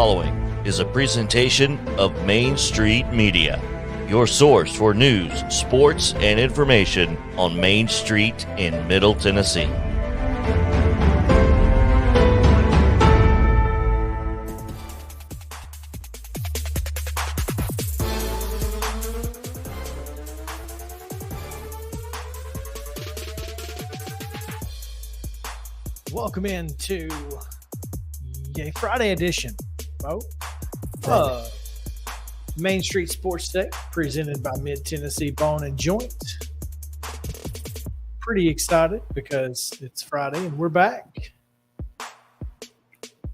following is a presentation of Main Street Media, your source for news, sports, and information on Main Street in Middle Tennessee. Welcome into a Friday edition, Main Street Sports Day, presented by Mid Tennessee Bone and Joint. Pretty excited because it's Friday and we're back.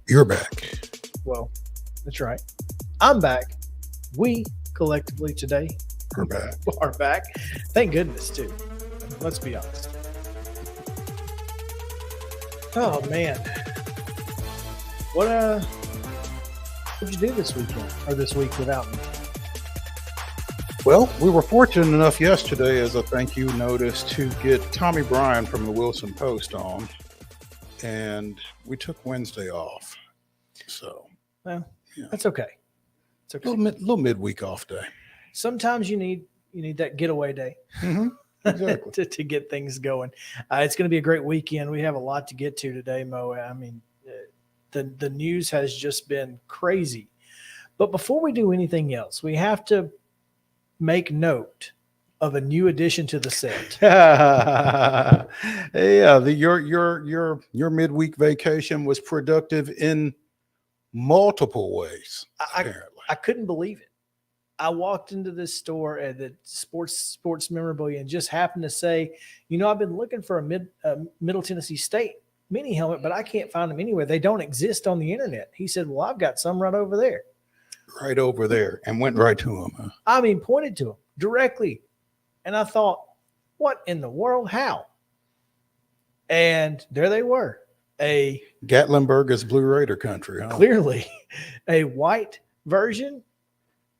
You're back. Well, that's right. I'm back. We collectively today are back. Thank goodness, too. I mean, let's be honest. Oh man, what'd you do this weekend or this week without me? Well, we were fortunate enough yesterday as a thank you notice to get Tommy Bryan from the Wilson Post on, and we took Wednesday off. So, well, that's okay. It's okay. Little midweek off day. Sometimes you need that getaway day. Mm-hmm. Exactly. to get things going. It's going to be a great weekend. We have a lot to get to today, Mo. I mean, the news has just been crazy. But before we do anything else, we have to make note of a new addition to the set. Your midweek vacation was productive in multiple ways. Apparently, I couldn't believe it. I walked into this store at the sports memorabilia and just happened to say, I've been looking for a Middle Tennessee State mini helmet, but I can't find them anywhere. They don't exist on the internet. He said, well, I've got some right over there. Right over there, and went right to him. Huh? I mean, pointed to him directly. And I thought, what in the world? How? And there they were. Gatlinburg is Blue Raider country, huh? Clearly a white version.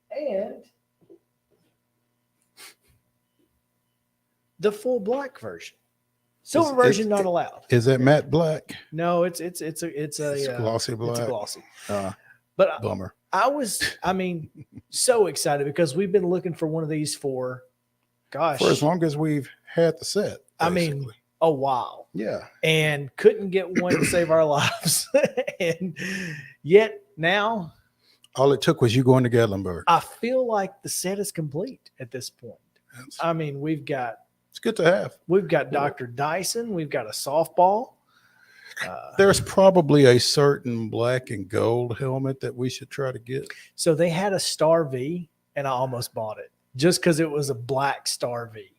And the full black version, silver version not allowed. Is that matte black? No, it's a glossy black. It's a glossy. But bummer. I was so excited because we've been looking for one of these for as long as we've had the set. Basically. I mean, a while. Yeah, and couldn't get one to save our lives, and yet now. All it took was you going to Gatlinburg. I feel like the set is complete at this point. It's good to have. We've got Dr. Dyson. We've got a softball. There's probably a certain black and gold helmet that we should try to get. So they had a Star V, and I almost bought it just because it was a black Star V.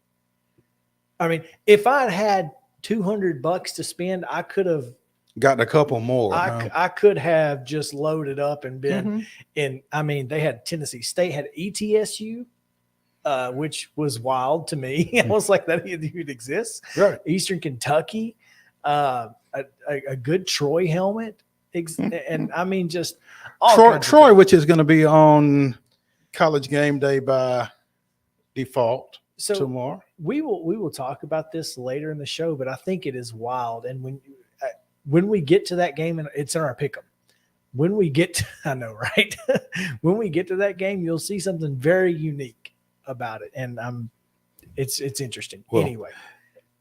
I mean, if I'd had $200 to spend, I could have gotten a couple more. I could have just loaded up and been in. I mean, they had Tennessee State, had ETSU, which was wild to me. I was like, that even exists. Right. Eastern Kentucky, a good Troy helmet. And I mean, just Troy, which is going to be on College Game Day by default tomorrow. We will talk about this later in the show, but I think it is wild. And when we get to that game, and it's in our pick'em, when we get to, I know, right? When we get to that game, you'll see something very unique about it. And it's interesting. Well, anyway,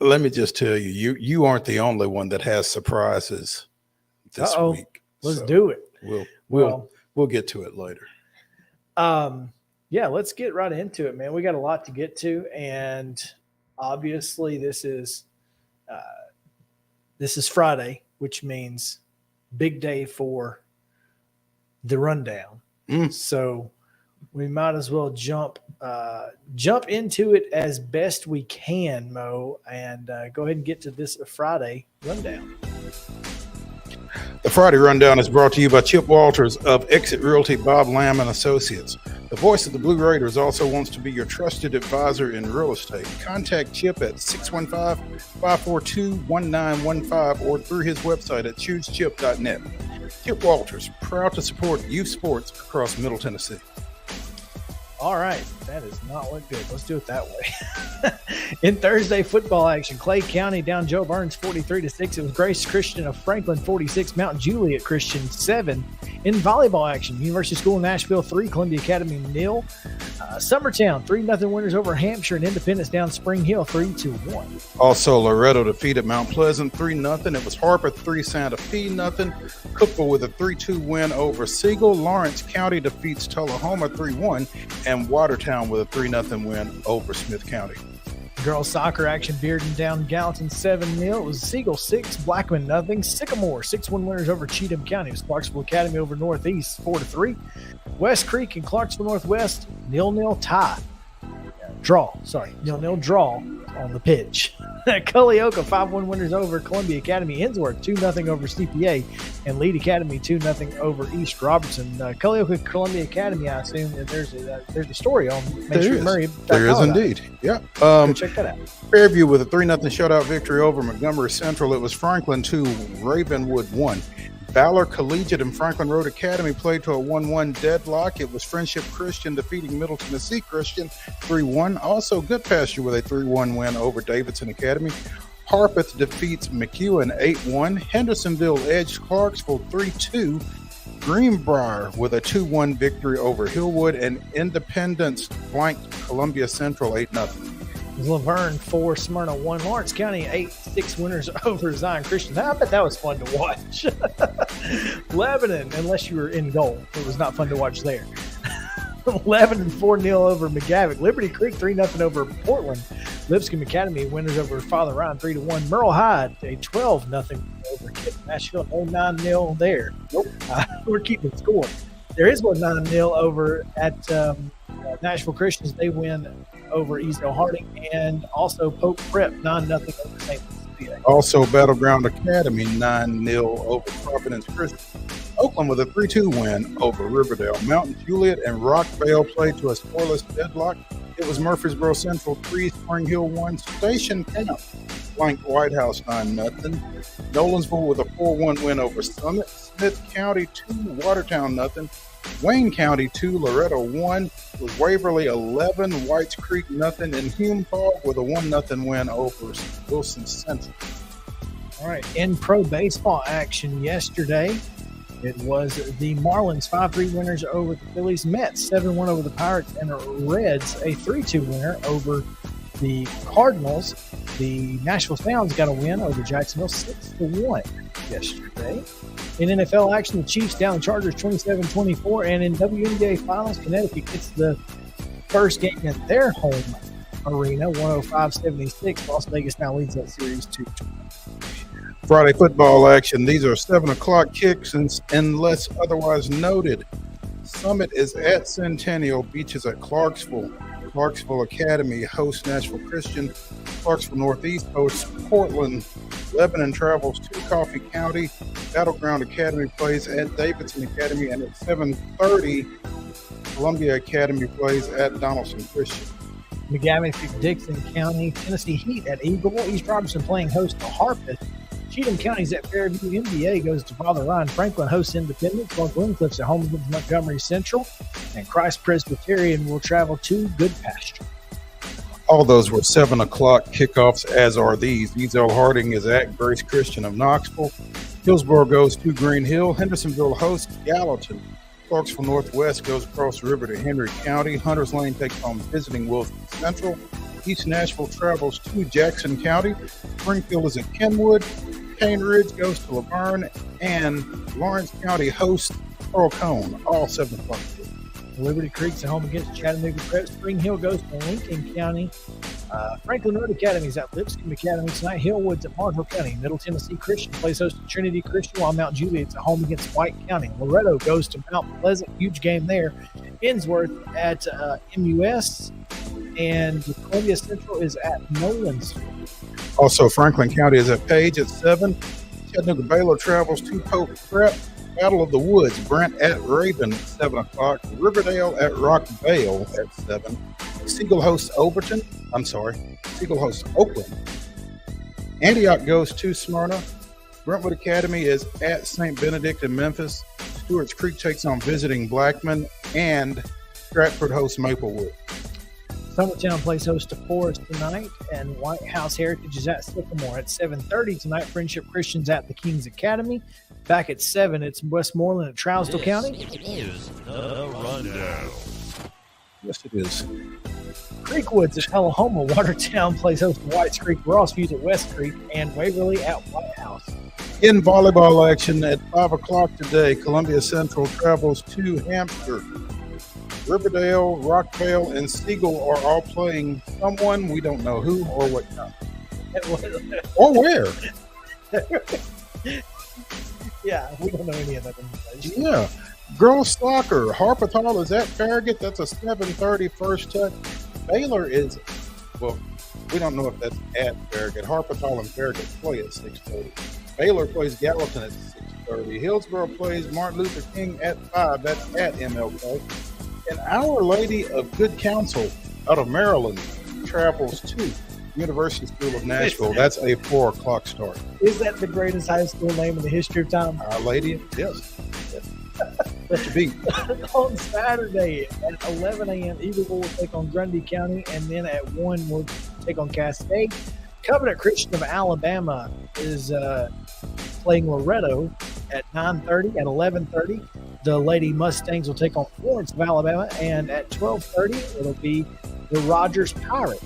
let me just tell you aren't the only one that has surprises this week. Let's do it. We'll get to it later. Let's get right into it, man. We got a lot to get to. And obviously this is Friday, which means big day for the rundown. So we might as well jump into it as best we can, Mo, and go ahead and get to this Friday rundown. The Friday Rundown is brought to you by Chip Walters of Exit Realty Bob Lamb and Associates. The voice of the Blue Raiders also wants to be your trusted advisor in real estate. Contact Chip at 615-542-1915 or through his website at choosechip.net. Chip Walters, proud to support youth sports across Middle Tennessee. All right, that does not look good. Let's do it that way. In Thursday football action, Clay County down Joe Burns 43-6. It was Grace Christian of Franklin 46, Mount Juliet Christian 7. In volleyball action, University School Nashville 3, Columbia Academy 0. Summertown 3-0 winners over Hampshire, and Independence down Spring Hill 3-1. Also, Loretto defeated Mount Pleasant 3-0. It was Harper 3, Santa Fe 0. Cookville with a 3-2 win over Siegel. Lawrence County defeats Tullahoma 3-1, and Watertown with a 3-0 win over Smith County. Girls soccer action, Bearden down Gallatin 7-0. It was Siegel 6, Blackman 0. Sycamore 6-1 winners over Cheatham County. It was Clarksville Academy over Northeast 4-3. West Creek and Clarksville Northwest 0-0 tie. Draw 0-0 draw on the pitch. Culleoka 5-1 winners over Columbia Academy. Ensworth 2-0 over CPA, and Lead Academy 2-0 over East Robertson. Culleoka Columbia Academy, I assume that there's a story on Main Street Murray. There is indeed. Yeah. Go check that out. Fairview with a 3-0 shutout victory over Montgomery Central. It was Franklin 2, Ravenwood 1. Valor Collegiate and Franklin Road Academy played to a 1-1 deadlock. It was Friendship Christian defeating Middle Tennessee Christian 3-1. Also, Good Pasture with a 3-1 win over Davidson Academy. Harpeth defeats McEwen 8-1. Hendersonville edged Clarksville 3-2. Greenbrier with a 2-1 victory over Hillwood, and Independence blanked Columbia Central 8-0. Laverne 4, Smyrna 1. Lawrence County 8-6 winners over Zion Christian. I bet that was fun to watch. Lebanon, unless you were in goal, it was not fun to watch there. Lebanon 4-0 over McGavick. Liberty Creek 3-0 over Portland. Lipscomb Academy winners over Father Ryan 3-1. Merle Hyde a 12-0 over Nashville. No 9-0 there. Nope. We're keeping score. There is one 9-0 over at Nashville Christians. They win over Easdale Harding, and also Pope Prep 9-0 over St. Louis. Also, Battleground Academy 9-0 over Providence Christian. Oakland with a 3-2 win over Riverdale. Mountain Juliet and Rockvale played to a scoreless deadlock. It was Murfreesboro Central 3, Spring Hill 1. Station Camp blanked White House 9-0. Nolansville with a 4-1 win over Summit. Smith County 2, Watertown 0. Wayne County 2, Loretto 1. With Waverly 11, Whites Creek 0, and Hume Fog with a 1-0 win over Wilson Central. All right, in pro baseball action yesterday, it was the Marlins 5-3 winners over the Phillies. Mets 7-1 over the Pirates, and the Reds a 3-2 winner over the Cardinals. The Nashville Sounds got a win over Jacksonville 6-1 yesterday. In NFL action, the Chiefs down the Chargers 27-24, and in WNBA Finals, Connecticut gets the first game in their home arena, 105-76. Las Vegas now leads that series 2-20. Friday football action. These are 7 o'clock kicks, unless otherwise noted. Summit is at Centennial. Beach is at Clarksville. Clarksville Academy hosts Nashville Christian. Clarksville Northeast hosts Portland. Lebanon travels to Coffee County. Battleground Academy plays at Davidson Academy, and at 7:30, Columbia Academy plays at Donaldson Christian. McGavick, Dixon County, Tennessee Heat at Eagle. East Robertson playing host to Harpeth. Cheatham County's at Fairview. MBA goes to Father Ryan. Franklin hosts Independence. While Glencliffe's at home against Montgomery Central. And Christ Presbyterian will travel to Good Pasture. All those were 7 o'clock kickoffs, as are these. Easdale Harding is at Grace Christian of Knoxville. Hillsborough goes to Green Hill. Hendersonville hosts Gallatin. Clarksville Northwest goes across the river to Henry County. Hunters Lane takes on visiting Wilson Central. East Nashville travels to Jackson County. Springfield is at Kenwood. Cane Ridge goes to Laverne. And Lawrence County hosts Earl Cone, all 7 o'clock. Liberty Creek's at home against Chattanooga Prep. Spring Hill goes to Lincoln County. Franklin Road Academy is at Lipscomb Academy tonight. Hillwood's at Marshall County. Middle Tennessee Christian plays host to Trinity Christian, while Mount Juliet's at home against White County. Loretto goes to Mount Pleasant. Huge game there. Ensworth at MUS. And Columbia Central is at Nolans. Also, Franklin County is at Page at 7. Chattanooga Baylor travels to Pope Prep. Battle of the Woods, Brent at Raven at 7 o'clock. Riverdale at Rockvale at 7. Siegel hosts Oakland. Antioch goes to Smyrna. Brentwood Academy is at St. Benedict in Memphis. Stewart's Creek takes on visiting Blackman. And Stratford hosts Maplewood. Summertown plays host to Forest tonight, and White House Heritage is at Sycamore at 7:30 tonight. Friendship Christian's at the King's Academy. Back at 7, it's Westmoreland at Trousdale County. Is the rundown. Yes, it is. Creekwoods at Tullahoma. Watertown plays host to Whites Creek. Rossview's at West Creek, and Waverly at White House. In volleyball action at 5 o'clock today, Columbia Central travels to Hampshire. Riverdale, Rockvale, and Siegel are all playing someone we don't know who or what time. Or where. Yeah, we don't know any of that information. Yeah. Girls soccer, Harpethal is at Farragut. That's a 7:30 first touch. Baylor is, well, we don't know if that's at Farragut. Harpethal and Farragut play at 6:30. Baylor plays Gallatin at 6:30. Hillsborough plays Martin Luther King at 5. That's at MLK. And Our Lady of Good Counsel out of Maryland travels to University School of Nashville. That's a 4 o'clock start. Is that the greatest high school name in the history of time? Our Lady, yes. That's a beat. On Saturday at 11 a.m., Eagleville will take on Grundy County, and then at 1 we'll take on Cascade. Covenant Christian of Alabama is playing Loretto at 9:30. At 11:30, the Lady Mustangs will take on Florence of Alabama, and at 12:30, it'll be the Rogers Pirates.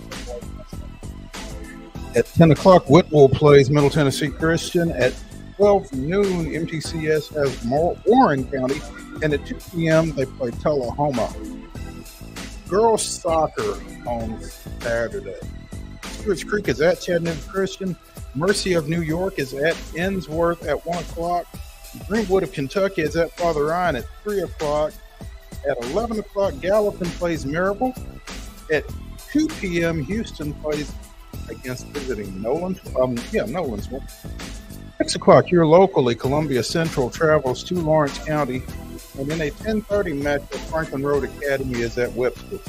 At 10 o'clock, Whitwell plays Middle Tennessee Christian. At 12 noon, MTCS has Warren County. And at 2 p.m., they play Tullahoma. Girls soccer on Saturday. Stewart's Creek is at Chattanooga Christian. Mercy of New York is at Ensworth at 1 o'clock. Greenwood of Kentucky is at Father Ryan at 3 o'clock. At 11 o'clock, Gallatin plays Maryville. At 2 p.m., Houston plays against visiting Nolensville. 6 o'clock, here locally, Columbia Central travels to Lawrence County. And in a 10:30 match, the Franklin Road Academy is at Webster.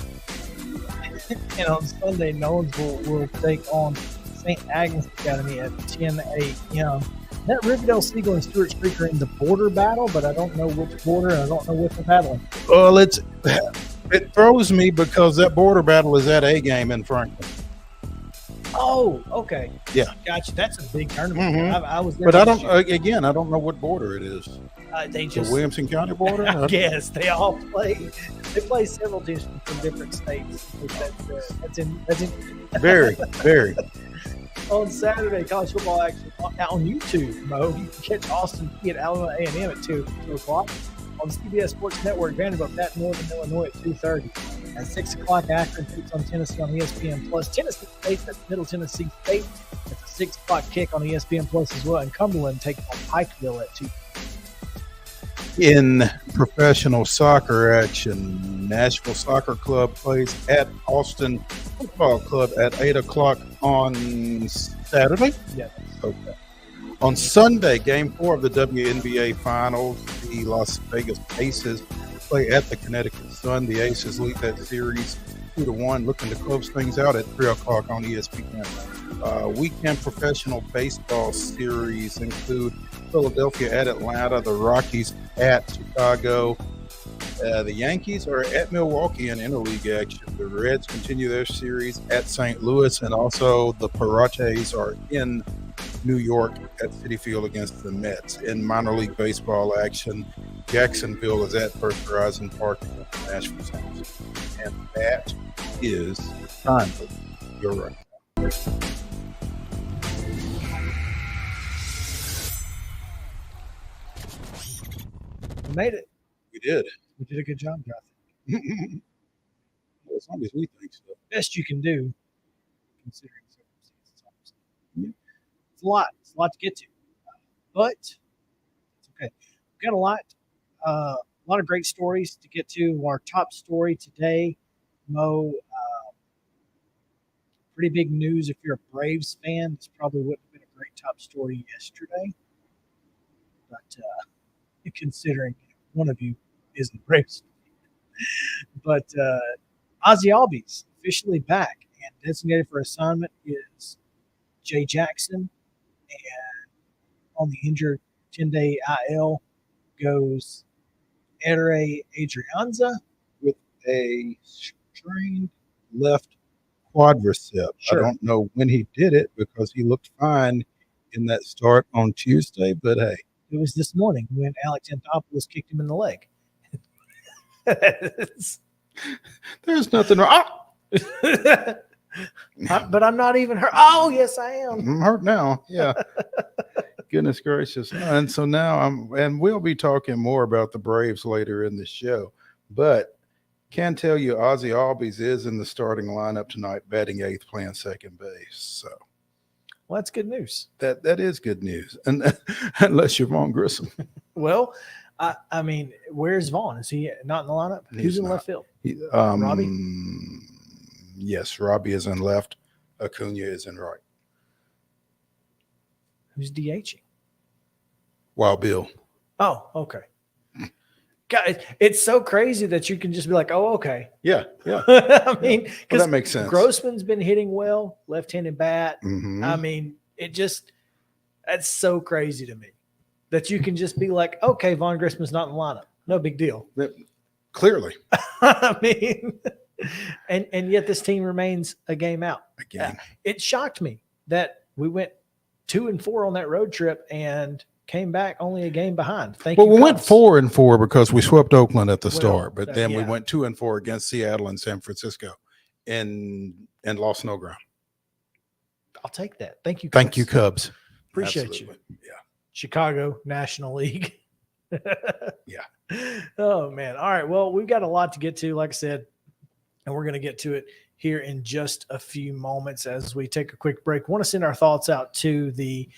And on Sunday, Nolensville will take on St. Agnes Academy at 10 a.m. That Riverdale, Siegel, and Stewart's Creek are in the border battle, but I don't know which border, and I don't know what they're battling. Well, it throws me because that border battle is at A game in Franklin. Oh, okay. Yeah. Gotcha. That's a big tournament. Mhm. I was there. But I this don't. year. Again, I don't know what border it is. They The just Williamson County border. I guess they all play. They play several teams from different states. That's in. Very, very. On Saturday, college football action on YouTube, Mo. You can catch Austin Peay at Alabama A&M at 2 o'clock. On CBS Sports Network, Vanderbilt at Northern Illinois at 2:30. At 6 o'clock, Akron takes on Tennessee on ESPN+. Tennessee State at Middle Tennessee State. It's a 6 o'clock kick on ESPN+ as well. And Cumberland takes on Pikeville at 2. In professional soccer action, Nashville Soccer Club plays at Austin Football Club at 8 o'clock on Saturday. Yeah. Okay. On Sunday, Game 4 of the WNBA Finals, the Las Vegas Aces play at the Connecticut Sun. The Aces lead that series 2-1, looking to close things out at 3 o'clock on ESPN. Weekend professional baseball series include Philadelphia at Atlanta, the Rockies at Chicago. The Yankees are at Milwaukee in interleague action. The Reds continue their series at St. Louis, and also the Pirates are in New York at Citi Field against the Mets. In minor league baseball action, Jacksonville is at First Horizon Park against the Nashville Sounds. And that is time for your run. We made it. We did. We did a good job, Jonathan. Well, as long as we think so. Best you can do, considering circumstances. Yeah. It's a lot. It's a lot to get to, but it's okay. We've got a lot of great stories to get to. Our top story today, Mo. Pretty big news if you're a Braves fan. This probably wouldn't have been a great top story yesterday, but considering one of you isn't a Braves fan. But Ozzie Albies officially back, and designated for assignment is Jay Jackson, and on the injured 10-day IL goes Ere Adrianza, With a strained left quadricep. Sure. I don't know when he did it because he looked fine in that start on Tuesday, but hey. It was this morning when Alex Anthopoulos kicked him in the leg. There's nothing wrong. But I'm not even hurt. Oh, yes, I am. I'm hurt now. Yeah. Goodness gracious. And so now and we'll be talking more about the Braves later in the show, but can tell you Ozzie Albies is in the starting lineup tonight, batting 8th, playing second base. So well, that's good news. That is good news. And unless you're Vaughn Grissom. Well, I mean, where's Vaughn? Is he not in the lineup? Who's in left field? Robbie? Yes, Robbie is in left. Acuna is in right. Who's DHing? Wild Bill. Oh, okay. God, it's so crazy that you can just be like, oh, okay. Yeah. I mean, because that makes sense. Grossman's been hitting well, left-handed bat. Mm-hmm. I mean, that's so crazy to me that you can just be like, okay, Vaughn Grisman's not in the lineup. No big deal. Clearly. I mean, and yet this team remains a game out. Again. It shocked me that we went 2-4 on that road trip and came back only a game behind. We went 4-4 because we swept Oakland at the start, but then we went 2-4 against Seattle and San Francisco and lost no ground. I'll take that. Thank you. Cubs. Thank you, Cubs. Appreciate Absolutely. you. Yeah. Chicago National League. Yeah. Oh man. All right. Well, we've got a lot to get to, like I said, and we're going to get to it here in just a few moments as we take a quick break. I want to send our thoughts out to the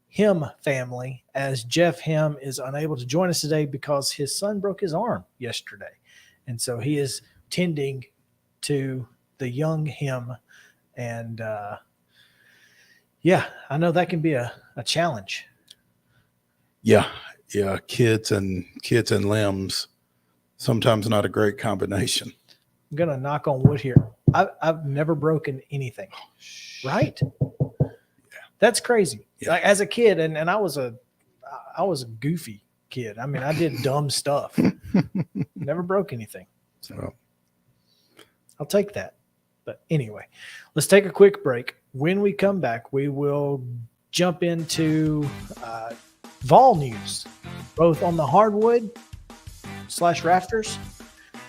Him family, as Jeff Him is unable to join us today because his son broke his arm yesterday. And so he is tending to the young Him. And I know that can be a challenge. Yeah. Kids and limbs, sometimes not a great combination. I'm going to knock on wood here. I've never broken anything. Right? That's crazy. Yeah. Like, as a kid, and I was a goofy kid. I mean, I did dumb stuff. Never broke anything. So I'll take that. But anyway, let's take a quick break. When we come back, we will jump into vol news, both on the hardwood / rafters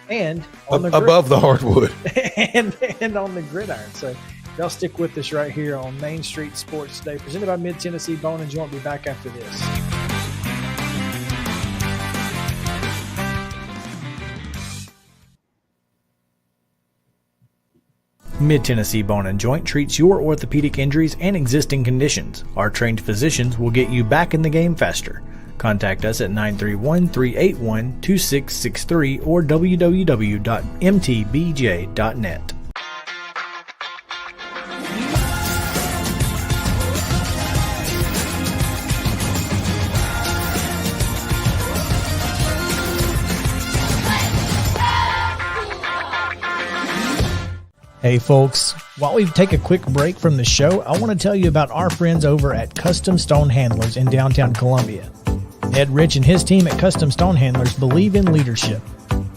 and on the above the hardwood and on the gridiron. So y'all stick with us right here on Main Street Sports Today, presented by Mid-Tennessee Bone and Joint. Be back after this. Mid-Tennessee Bone and Joint treats your orthopedic injuries and existing conditions. Our trained physicians will get you back in the game faster. Contact us at 931-381-2663 or www.mtbj.net. Hey folks, while we take a quick break from the show, I want to tell you about our friends over at Custom Stone Handlers in downtown Columbia. Ed Rich and his team at Custom Stone Handlers believe in leadership.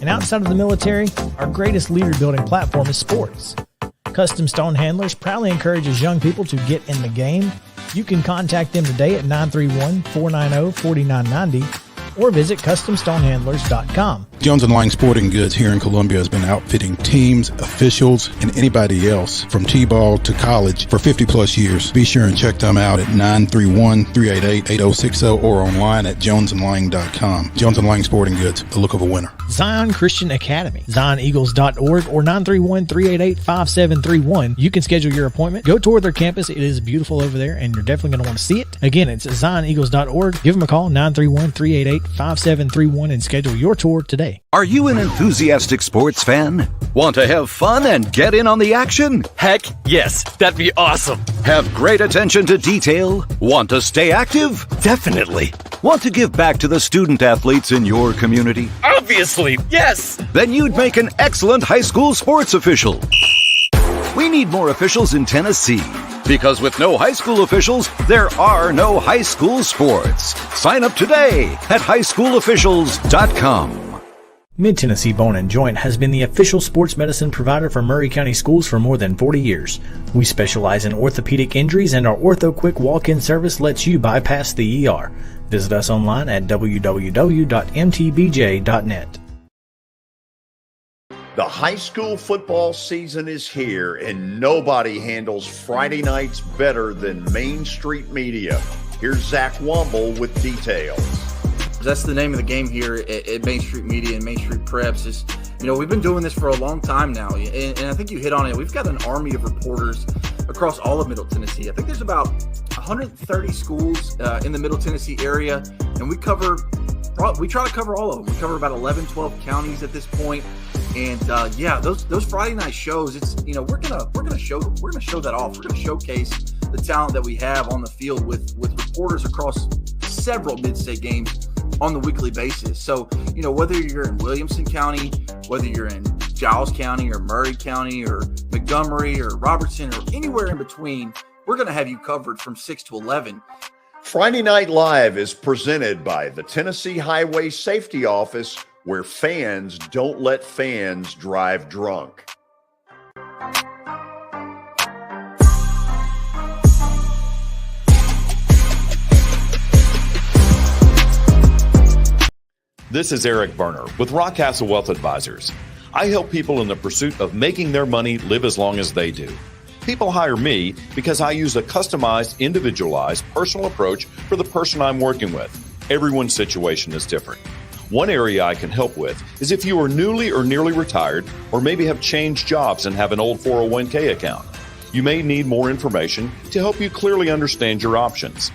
And outside of the military, our greatest leader building platform is sports. Custom Stone Handlers proudly encourages young people to get in the game. You can contact them today at 931-490-4990 or visit CustomStonehandlers.com. Jones & Lang Sporting Goods here in Columbia has been outfitting teams, officials, and anybody else from T-ball to college for 50-plus years. Be sure and check them out at 931-388-8060 or online at jonesandlang.com. Jones & Lang Sporting Goods, the look of a winner. Zion Christian Academy, ZionEagles.org or 931-388-5731. You can schedule your appointment. Go tour their campus. It is beautiful over there, and you're definitely going to want to see it. Again, it's ZionEagles.org. Give them a call, 931-388-5731, and schedule your tour today. Are you an enthusiastic sports fan? Want to have fun and get in on the action? Heck yes, that'd be awesome. Have great attention to detail? Want to stay active? Definitely. Want to give back to the student athletes in your community? Obviously, yes. Then you'd make an excellent high school sports official. We need more officials in Tennessee, because with no high school officials, there are no high school sports. Sign up today at highschoolofficials.com. Mid-Tennessee Bone & Joint has been the official sports medicine provider for Maury County Schools for more than 40 years. We specialize in orthopedic injuries, and our Ortho Quick walk-in service lets you bypass the ER. Visit us online at www.mtbj.net. The high school football season is here, and nobody handles Friday nights better than Main Street Media. Here's Zach Womble with details. That's the name of the game here at Main Street Media and Main Street Preps. Is, we've been doing this for a long time now, and I think you hit on it. We've got an army of reporters across all of Middle Tennessee. I think there's about 130 schools in the Middle Tennessee area, and we try to cover all of them. We cover about 11, 12 counties at this point. And those Friday night shows, it's we're gonna show that off. We're gonna showcase the talent that we have on the field with reporters across several mid-state games on the weekly basis. So, whether you're in Williamson County, whether you're in Giles County or Murray County or Montgomery or Robertson or anywhere in between, we're going to have you covered from 6 to 11. Friday Night Live is presented by the Tennessee Highway Safety Office, where fans don't let fans drive drunk. This is Eric Berner with Rockcastle Wealth Advisors. I help people in the pursuit of making their money live as long as they do. People hire me because I use a customized, individualized, personal approach for the person I'm working with. Everyone's situation is different. One area I can help with is if you are newly or nearly retired, or maybe have changed jobs and have an old 401k account. You may need more information to help you clearly understand your options.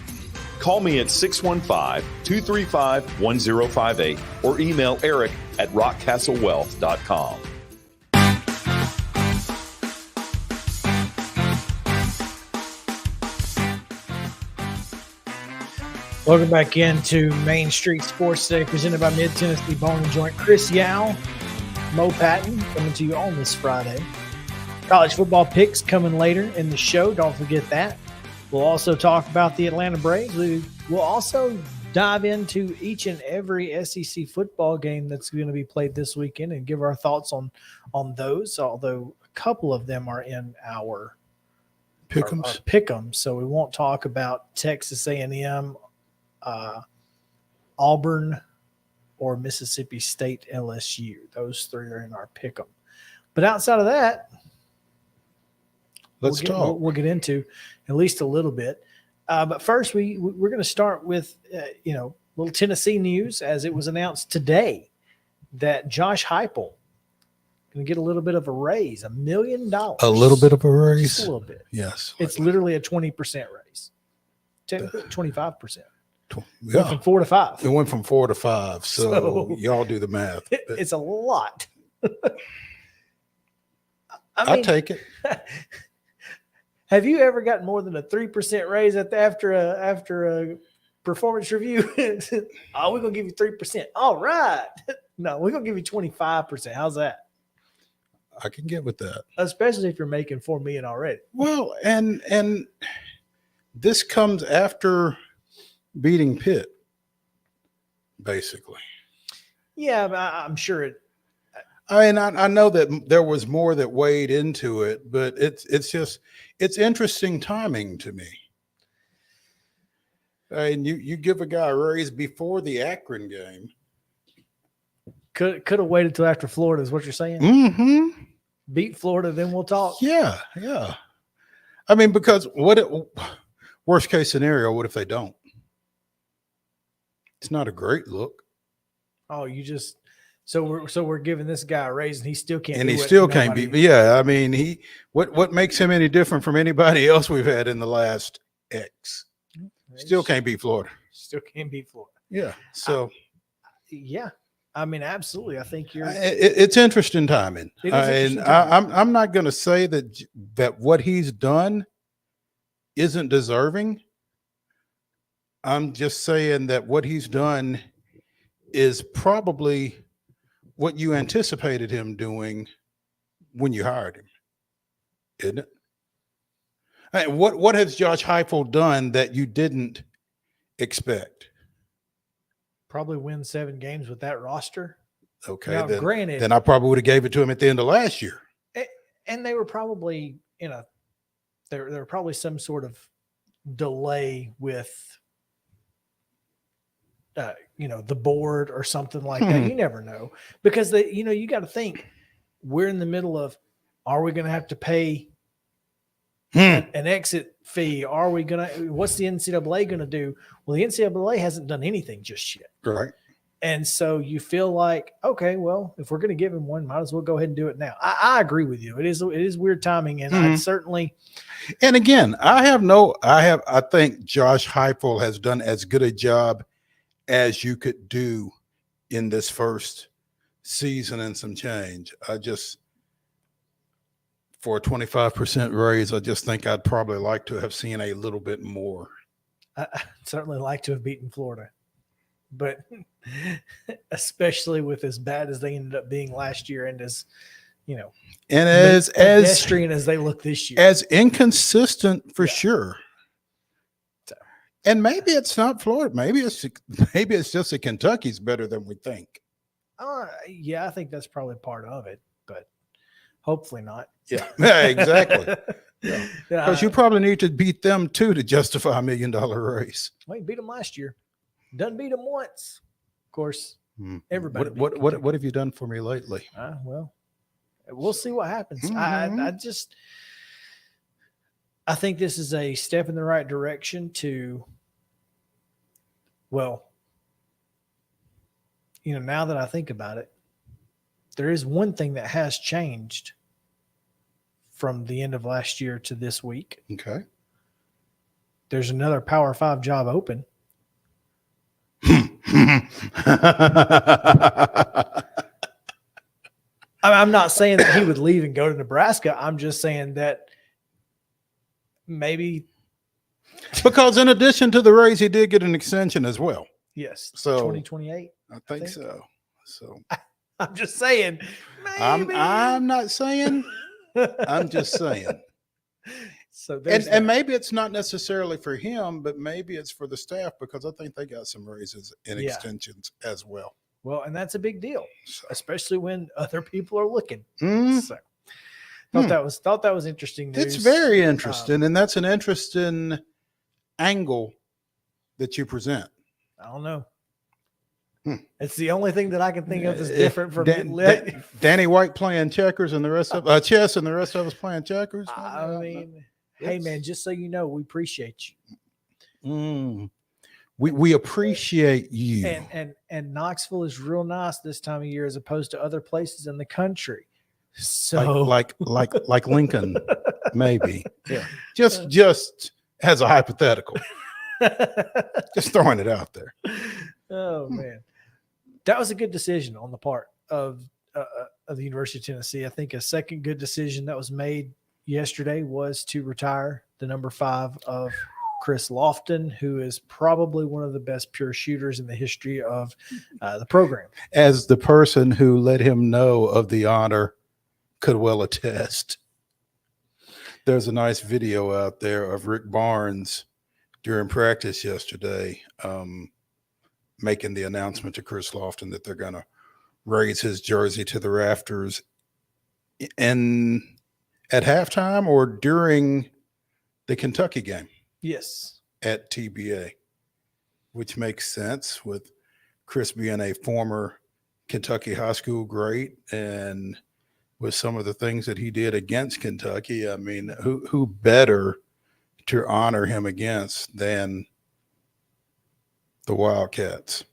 Call me at 615-235-1058 or email Eric at rockcastlewealth.com. Welcome back into Main Street Sports today, presented by Mid-Tennessee Bone & Joint. Chris Yao, Mo Patton, coming to you on this Friday. College football picks coming later in the show. Don't forget that. We'll also talk about the Atlanta Braves. We'll also dive into each and every SEC football game that's going to be played this weekend and give our thoughts on those, although a couple of them are in our pick'ems. So we won't talk about Texas A&M, Auburn, or Mississippi State LSU. Those three are in our pick'em. But outside of that, we'll get into at least a litgoing to bit. But first, we're going to start with little Tennessee news, as it was announced today that Josh Heupel going to get a little bit of a raise, $1 million. A little bit of a raise? Just a little bit. Yes. It's literally a 20% raise. 25%. Yeah. Went from 4 to 5. It went from 4 to 5. So y'all do the math. It's a lot. I take it. Have you ever gotten more than a 3% raise after a performance review? Oh, we're gonna give you 3%. All right. No, we're gonna give you 25%. How's that? I can get with that. Especially if you're making $4 million already. Well, and this comes after beating Pitt, basically. Yeah, I'm sure it. I mean, I know that there was more that weighed into it, but it's interesting timing to me. I mean, you give a guy a raise before the Akron game. Could have waited till after Florida, is what you're saying? Mm-hmm. Beat Florida, then we'll talk. Yeah. I mean, because worst case scenario, what if they don't? It's not a great look. Oh, so we're giving this guy a raise, and he still can't. And he still can't beat. Yeah, I mean, what makes him any different from anybody else we've had in the last X? Still can't beat Florida. Still can't beat Florida. Yeah. So. Yeah. I mean, absolutely. I think it's interesting timing. I'm not going to say that what he's done isn't deserving. I'm just saying that what he's done is probably what you anticipated him doing when you hired him, isn't it? I mean, what has Josh Heupel done that you didn't expect? Probably win 7 games with that roster. Okay, Now, then, granted, then I probably would have gave it to him at the end of last year. and they were probably there were probably some sort of delay with the board or something like that. You never know, because you got to think, we're in the middle of, are we going to have to pay an exit fee? Are we going to, what's the NCAA going to do? Well, the NCAA hasn't done anything just yet. Right. And so you feel like, okay, well, if we're going to give him one, might as well go ahead and do it now. I agree with you. It is weird timing, and I certainly. And again, I think Josh Heupel has done as good a job as you could do in this first season and some change. For a 25% raise, I just think I'd probably like to have seen a little bit more. I'd certainly like to have beaten Florida, but especially with as bad as they ended up being last year, and as and as pedestrian as they look this year, as inconsistent for sure. And maybe it's not Florida. Maybe it's just that Kentucky's better than we think. Yeah, I think that's probably part of it, but hopefully not. Yeah, exactly. Because you probably need to beat them too to justify $1 million raise. Well, you beat them last year. Done beat them once. Of course, everybody. What have you done for me lately? Well, we'll see what happens. Mm-hmm. I think this is a step in the right direction to, now that I think about it, there is one thing that has changed from the end of last year to this week. Okay. There's another Power 5 job open. I'm not saying that he would leave and go to Nebraska. I'm just saying that maybe. Because in addition to the raise, he did get an extension as well. Yes. So 2028. I think so. So I'm just saying. Maybe. I'm not saying. I'm just saying. So and maybe it's not necessarily for him, but maybe it's for the staff, because I think they got some raises and extensions as well. Well, and that's a big deal, especially when other people are looking. So thought that was interesting news. It's very interesting, and that's an interesting angle that you present. I don't know. It's the only thing that I can think of that's different from Danny White playing checkers and the rest of chess, and the rest of us playing checkers. I mean, hey man, just so you know, we appreciate you. We appreciate you. And Knoxville is real nice this time of year as opposed to other places in the country. So like Lincoln, maybe. Yeah. Just as a hypothetical. Just throwing it out there. Oh man. That was a good decision on the part of the University of Tennessee. I think a second good decision that was made yesterday was to retire the number 5 of Chris Lofton, who is probably one of the best pure shooters in the history of the program. As the person who let him know of the honor could well attest. There's a nice video out there of Rick Barnes during practice yesterday, making the announcement to Chris Lofton that they're going to raise his jersey to the rafters at halftime or during the Kentucky game. Yes. At TBA, which makes sense with Chris being a former Kentucky high school great, and with some of the things that he did against Kentucky. I mean, who better to honor him against than the Wildcats?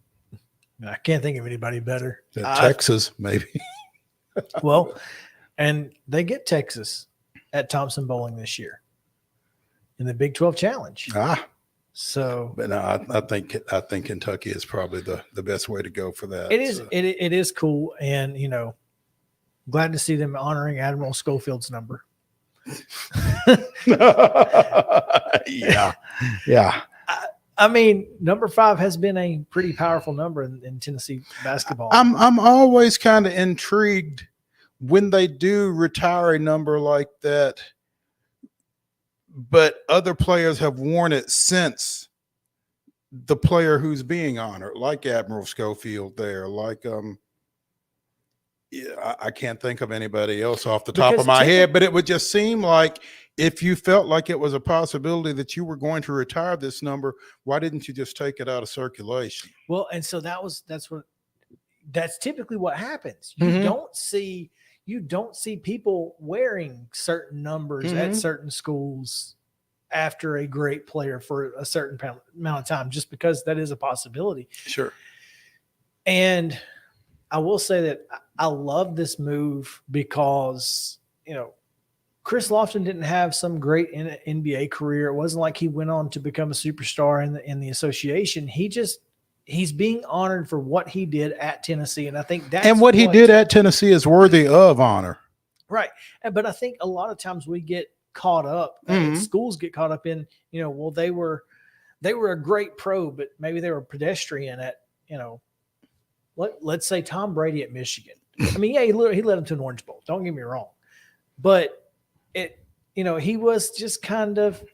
I can't think of anybody better. Texas, maybe. Well, and they get Texas at Thompson Bowling this year in the Big 12 Challenge. So, but no, I think Kentucky is probably the best way to go for that. It is. So. It is cool, and glad to see them honoring Admiral Schofield's number. Yeah. I mean, number 5 has been a pretty powerful number in Tennessee basketball. I'm always kind of intrigued when they do retire a number like that, but other players have worn it since the player who's being honored, like Admiral Schofield there, like Yeah, I can't think of anybody else off the top of my head, but it would just seem like if you felt like it was a possibility that you were going to retire this number, why didn't you just take it out of circulation? Well, and so that's typically what happens. You don't see people wearing certain numbers at certain schools after a great player for a certain amount of time, just because that is a possibility. Sure. And I will say that I love this move because, Chris Lofton didn't have some great NBA career. It wasn't like he went on to become a superstar in the association. He's being honored for what he did at Tennessee. And I think what he did at Tennessee is worthy of honor. Right. But I think a lot of times we get caught up, schools get caught up in, well, they were a great pro, but maybe they were a pedestrian at, let's say Tom Brady at Michigan. I mean, yeah, he led them to an Orange Bowl. Don't get me wrong. But he was just kind of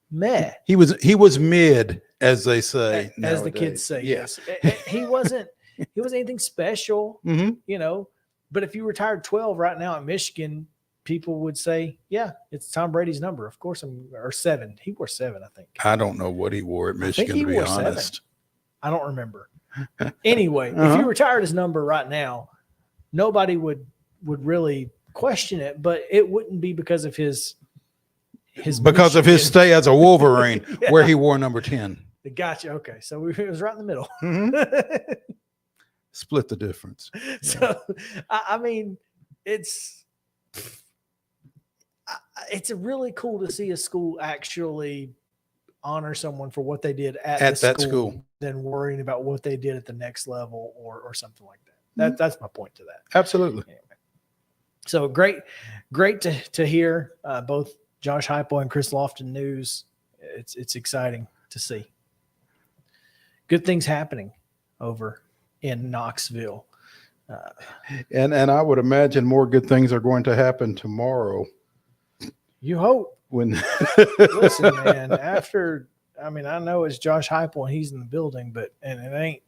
meh. He was mid, as they say, as nowadays. the kids say. Yes. He wasn't anything special, but if you retired 12 right now at Michigan, people would say, yeah, it's Tom Brady's number. Of course, or 7. He wore 7, I think. I don't know what he wore at Michigan, to be honest. 7. I don't remember. Anyway, if you retired his number right now, nobody would really question it, but it wouldn't be because of his of his stay as a Wolverine, where he wore number 10. Gotcha. Okay, so it was right in the middle. Split the difference. So, I mean, it's really cool to see a school actually honor someone for what they did at that school than worrying about what they did at the next level or something like that. That's my point to that. Absolutely. Anyway. So great to hear both Josh Heupel and Chris Lofton news. It's exciting to see. Good things happening over in Knoxville. And I would imagine more good things are going to happen tomorrow. You hope. Listen, man, I know it's Josh Heupel and he's in the building, and it ain't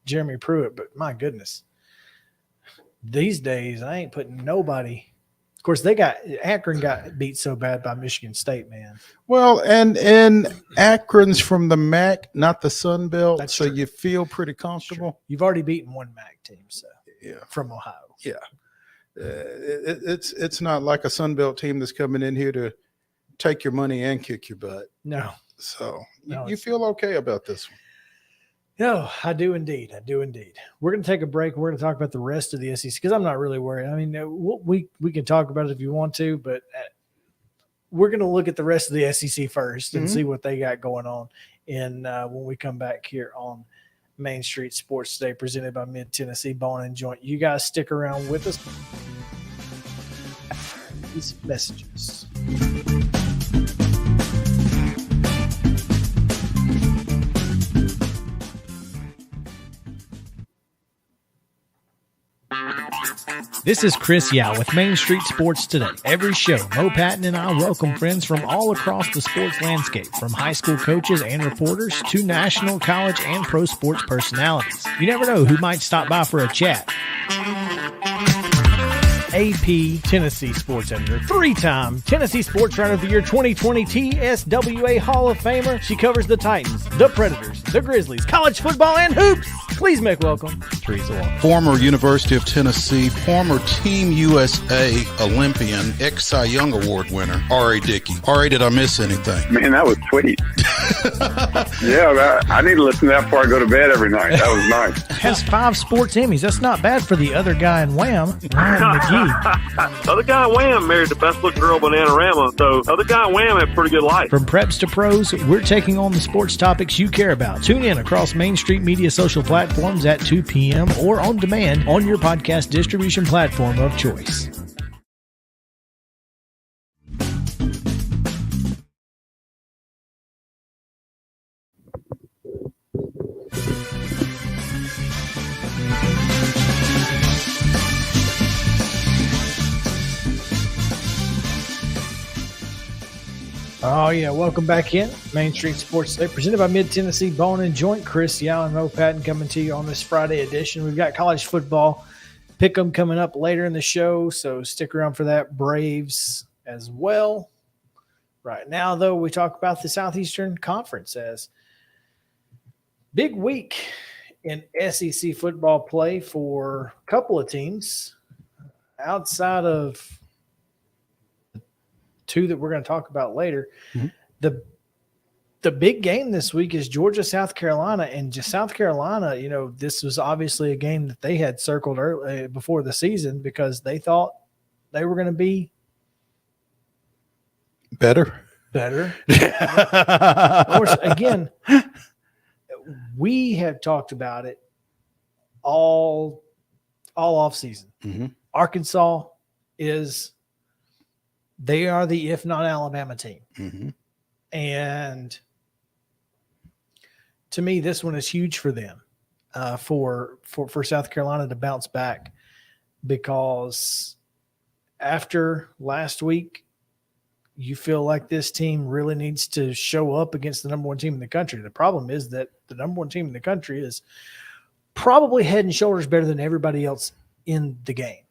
Jeremy Pruitt, but my goodness. These days, I ain't putting nobody. Of course, Akron got beat so bad by Michigan State, man. Well, and Akron's from the MAC, not the Sun Belt, That's so true. you feel pretty comfortable. Sure. You've already beaten one MAC team, so from Ohio. Yeah, it's not like a Sun Belt team that's coming in here to take your money and kick your butt. No, so you feel okay about this one. No, I do indeed. We're going to take a break. We're going to talk about the rest of the SEC because I'm not really worried. I mean, we can talk about it if you want to, but we're going to look at the rest of the SEC first and see what they got going on. And when we come back here on Main Street Sports Today, presented by Mid-Tennessee Bone and Joint, you guys stick around with us. These messages. This is Chris Yao with Main Street Sports Today. Every show, Mo Patton and I welcome friends from all across the sports landscape, from high school coaches and reporters to national, college, and pro sports personalities. You never know who might stop by for a chat. AP Tennessee Sports Editor, 3-time Tennessee Sports Writer of the Year 2020 TSWA Hall of Famer. She covers the Titans, the Predators, the Grizzlies, college football, and hoops. Please make welcome Teresa Walker. Former University of Tennessee, former Team USA Olympian, ex-Cy Young Award winner, R.A. Dickey. R.A., did I miss anything? Man, that was sweet. Yeah, I need to listen to that before I go to bed every night. That was nice. Has 5 sports Emmys. That's not bad for the other guy in Wham, Ryan McGee. Other guy in Wham married the best looking girl, Bananarama, so other guy in Wham had a pretty good life. From preps to pros, we're taking on the sports topics you care about. Tune in across Main Street Media social platforms at 2 p.m. or on demand on your podcast distribution platform of choice. Oh, yeah. Welcome back in. Main Street Sports Today, presented by Mid-Tennessee Bone and Joint. Chris Yao and Mo Patton coming to you on this Friday edition. We've got college football pick 'em coming up later in the show, so stick around for that. Braves as well. Right now, though, we talk about the Southeastern Conference as big week in SEC football play for a couple of teams outside of the two that we're going to talk about later. Mm-hmm. The big game this week is Georgia, South Carolina, and just South Carolina, this was obviously a game that they had circled early before the season because they thought they were going to be better. Of course, again, we have talked about it all off season. Mm-hmm. Arkansas they are the, if not Alabama team. Mm-hmm. And to me, this one is huge for them, for South Carolina to bounce back, because after last week, you feel like this team really needs to show up against the number one team in the country. The problem is that the number one team in the country is probably head and shoulders better than everybody else in the game.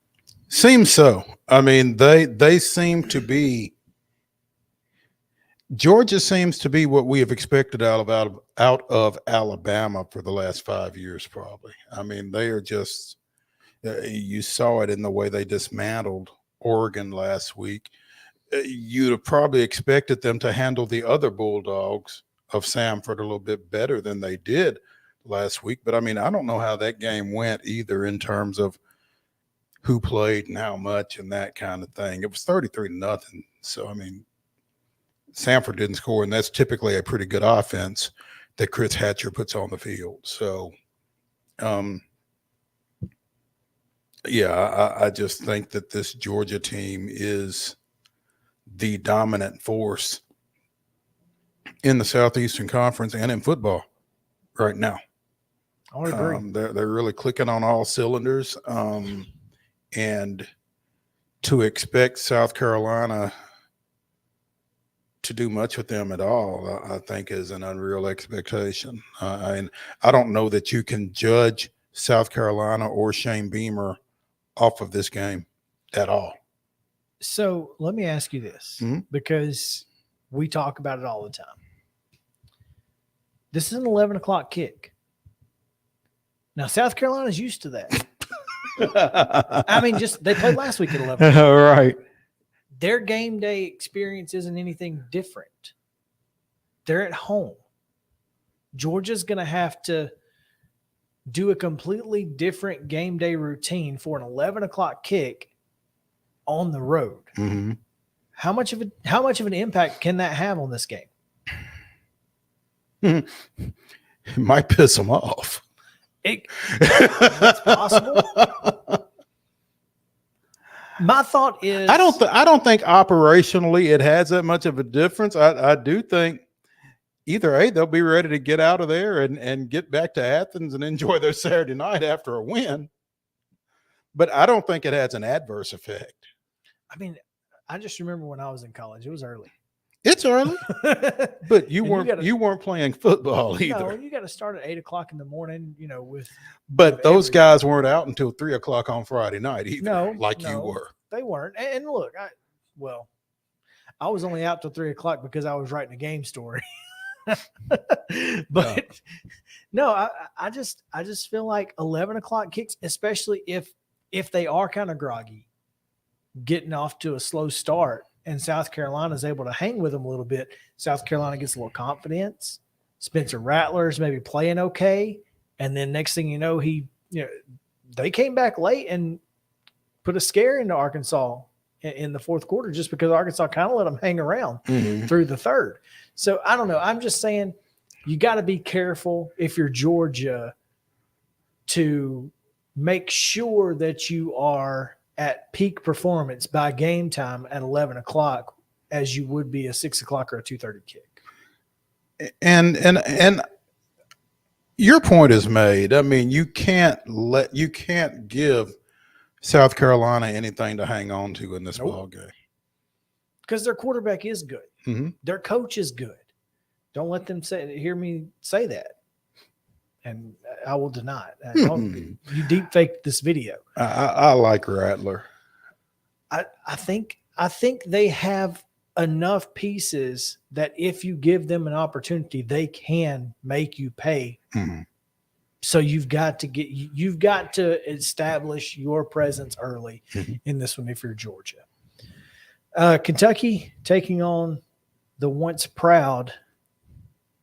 Seems so. I mean, they seem to be – Georgia seems to be what we have expected out of Alabama for the last 5 years probably. I mean, they are just you saw it in the way they dismantled Oregon last week. You'd have probably expected them to handle the other Bulldogs of Samford a little bit better than they did last week. But, I mean, I don't know how that game went either in terms of who played and how much and that kind of thing. It was 33-0. So, I mean, Samford didn't score, and that's typically a pretty good offense that Chris Hatcher puts on the field. So, I just think that this Georgia team is the dominant force in the Southeastern Conference and in football right now. I would agree. They're really clicking on all cylinders. And to expect South Carolina to do much with them at all, I think is an unreal expectation. And I don't know that you can judge South Carolina or Shane Beamer off of this game at all. So let me ask you this, because we talk about it all the time. This is an 11 o'clock kick. Now, South Carolina's used to that. I mean, they played last week at 11. Right. Their game day experience isn't anything different. They're at home. Georgia's going to have to do a completely different game day routine for an 11 o'clock kick on the road. Mm-hmm. How much of an impact can that have on this game? It might piss them off. That's possible. My thought is, I don't think operationally it has that much of a difference. I do think either they'll be ready to get out of there and get back to Athens and enjoy their Saturday night after a win. But I don't think it has an adverse effect. I mean, I just remember when I was in college, it was early. It's early, but you weren't playing football either. No, you got to start at 8 o'clock in the morning, But those guys weren't out until 3 o'clock on Friday night either. No, you were. They weren't. And look, I was only out till 3 o'clock because I was writing a game story. But no, I just feel like 11 o'clock kicks, especially if they are kind of groggy, getting off to a slow start, and South Carolina is able to hang with them a little bit. South Carolina gets a little confidence. Spencer Rattler's maybe playing okay, and then next thing you know, they came back late and put a scare into Arkansas in the fourth quarter just because Arkansas kind of let them hang around through the third. So I don't know. I'm just saying you got to be careful if you're Georgia to make sure that you are at peak performance by game time at 11 o'clock as you would be a 6 o'clock or a 2:30 kick. And your point is made. I mean, you can't give South Carolina anything to hang on to in this ball game. Because their quarterback is good. Mm-hmm. Their coach is good. Don't let them hear me say that. And I will deny it. You deep faked this video. I like Rattler. I think they have enough pieces that if you give them an opportunity, they can make you pay. Mm-hmm. So you've got to establish your presence early in this one if you're Georgia. Kentucky taking on the once proud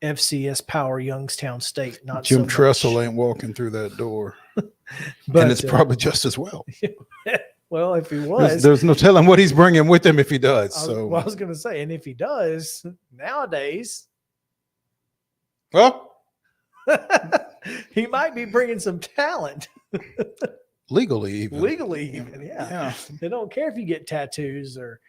FCS power Youngstown State. Not Jim so Tressel much. ain't walking through that door, But, and it's probably just as well. Well, if he was, there's no telling what he's bringing with him if he does. I was going to say, and if he does nowadays, well, he might be bringing some talent. Legally, even. Yeah. They don't care if you get tattoos or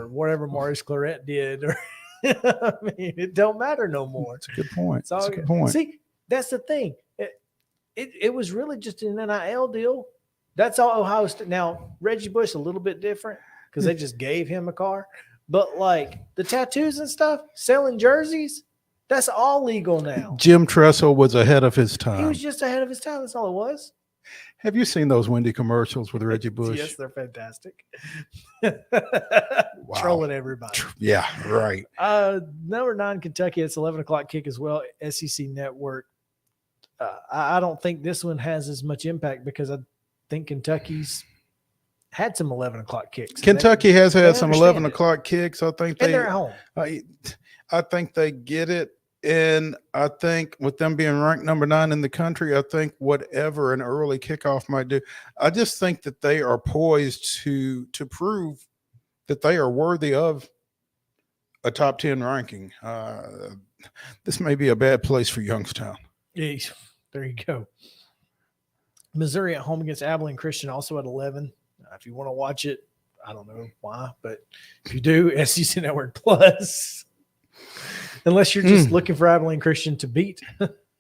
whatever Maurice Claret did. Or I mean, it don't matter no more. It's a good point. It's all a good point. See, that's the thing. It was really just an NIL deal. That's all Ohio State. Now, Reggie Bush a little bit different because they just gave him a car. But like the tattoos and stuff, selling jerseys, that's all legal now. Jim Tressel was ahead of his time. He was just ahead of his time. That's all it was. Have you seen those Wendy commercials with Reggie Bush? Yes, they're fantastic. Wow. Trolling everybody. Yeah, right. Number 9, Kentucky. It's 11 o'clock kick as well. SEC Network. I don't think this one has as much impact because I think Kentucky's had some 11 o'clock kicks. Kentucky has had some 11 it. o'clock kicks. I think And they're at home. I think they get it. And I think with them being ranked number 9 in the country, I think whatever an early kickoff might do, I just think that they are poised to prove that they are worthy of a top 10 ranking. This may be a bad place for Youngstown. Yeah, there you go. Missouri at home against Abilene Christian, also at 11. If you want to watch it, I don't know why, but if you do, SEC Network Plus. Unless you're just looking for Abilene Christian to beat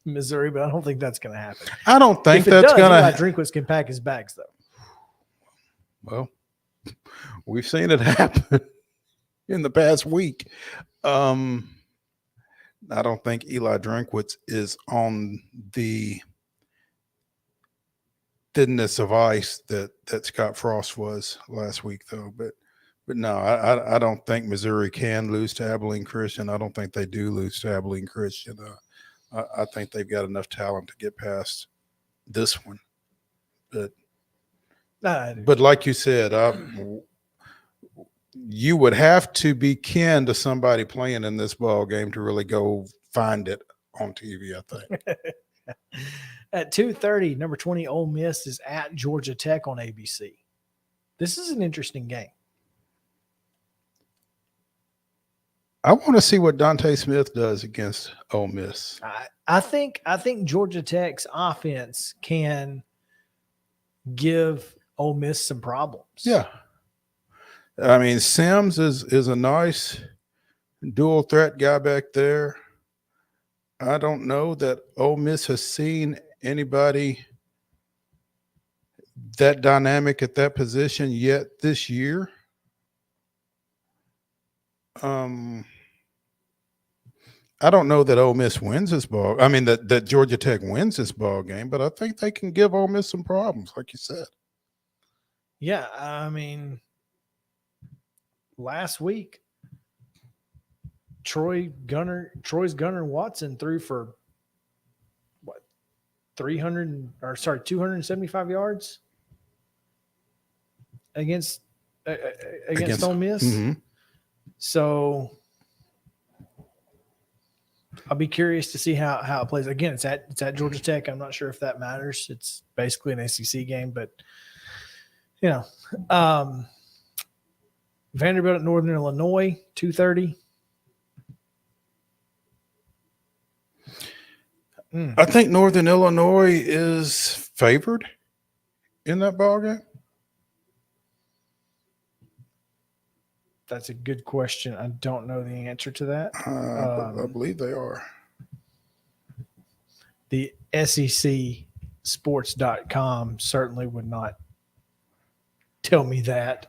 Missouri, but I don't think that's going to happen. I don't think that's going to. Drinkwitz can pack his bags, though. Well, we've seen it happen in the past week. I don't think Eli Drinkwitz is on the thinness of ice that Scott Frost was last week, though. But no, I don't think Missouri can lose to Abilene Christian. I don't think they do lose to Abilene Christian. I think they've got enough talent to get past this one. But like you said, you would have to be kin to somebody playing in this ball game to really go find it on TV, I think. At 2:30, number 20 Ole Miss is at Georgia Tech on ABC. This is an interesting game. I want to see what Dante Smith does against Ole Miss. I think Georgia Tech's offense can give Ole Miss some problems. Yeah. I mean, Sims is a nice dual threat guy back there. I don't know that Ole Miss has seen anybody that dynamic at that position yet this year. I don't know that Ole Miss wins this ball. I mean, that Georgia Tech wins this ball game, but I think they can give Ole Miss some problems, like you said. Yeah, I mean, last week, Troy's Gunnar Watson threw for 275 yards against Ole Miss. Mm-hmm. So I'll be curious to see how it plays. Again, it's at Georgia Tech. I'm not sure if that matters. It's basically an SEC game, but Vanderbilt at Northern Illinois, 2:30. I think Northern Illinois is favored in that ball game. That's a good question. I don't know the answer to that. I believe they are. The SECsports.com certainly would not tell me that.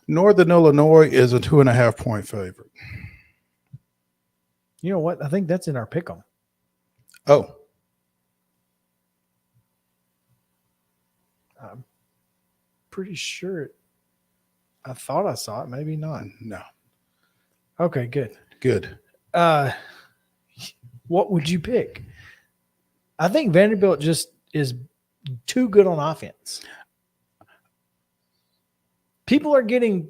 Northern Illinois is a 2.5 point favorite. You know what? I think that's in our pick'em. Oh, I'm pretty sure. I thought I saw it. Maybe not. No. Okay, good. Good. What would you pick? I think Vanderbilt just is too good on offense. People are getting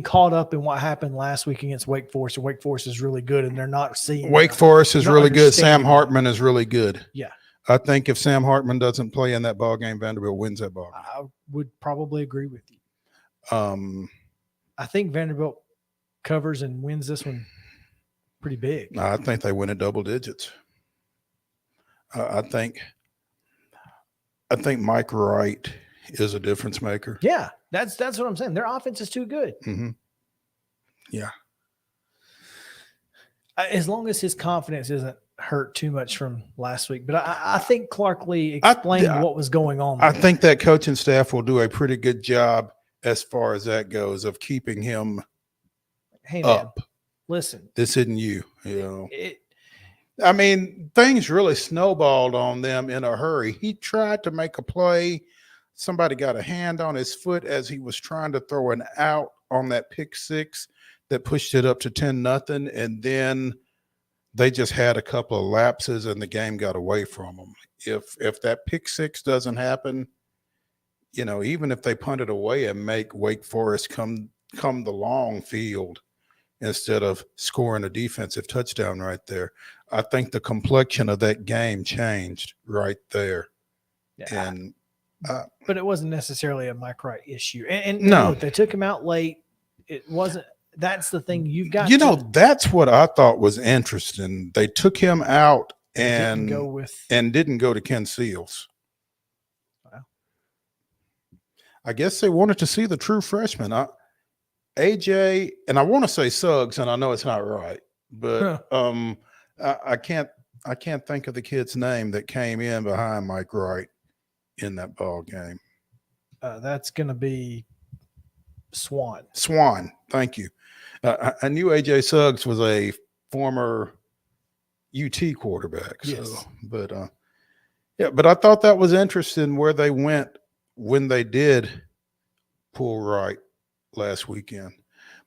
caught up in what happened last week against Wake Forest. And Wake Forest is really good, and they're not seeing Wake Forest is really good. Sam understanding. Hartman is really good. Yeah. I think if Sam Hartman doesn't play in that ball game, Vanderbilt wins that ball game. I would probably agree with you. I think Vanderbilt covers and wins this one pretty big. I think they win in double digits. I think Mike Wright is a difference maker. Yeah, that's what I'm saying. Their offense is too good. Mm-hmm. Yeah. As long as his confidence isn't hurt too much from last week. But I think Clark Lee explained what was going on there. I think that coaching staff will do a pretty good job as far as that goes of keeping him up. Man, listen. This isn't you. I mean, things really snowballed on them in a hurry. He tried to make a play. Somebody got a hand on his foot as he was trying to throw an out on that pick six that pushed it up to 10-0. And then they just had a couple of lapses and the game got away from them. If that pick six doesn't happen, even if they punt it away and make Wake Forest come the long field instead of scoring a defensive touchdown right there, I think the complexion of that game changed right there. Yeah. And but it wasn't necessarily a Mike Wright issue. And no, look, they took him out late. It wasn't. That's the thing. You've got. That's what I thought was interesting. They took him out and didn't go to Ken Seals. Wow. I guess they wanted to see the true freshman. AJ, and I want to say Suggs, and I know it's not right, but I can't think of the kid's name that came in behind Mike Wright in that ball game. That's going to be Swan. Thank you. I knew AJ Suggs was a former UT quarterback. Yes. So, but I thought that was interesting where they went when they did pull Wright last weekend.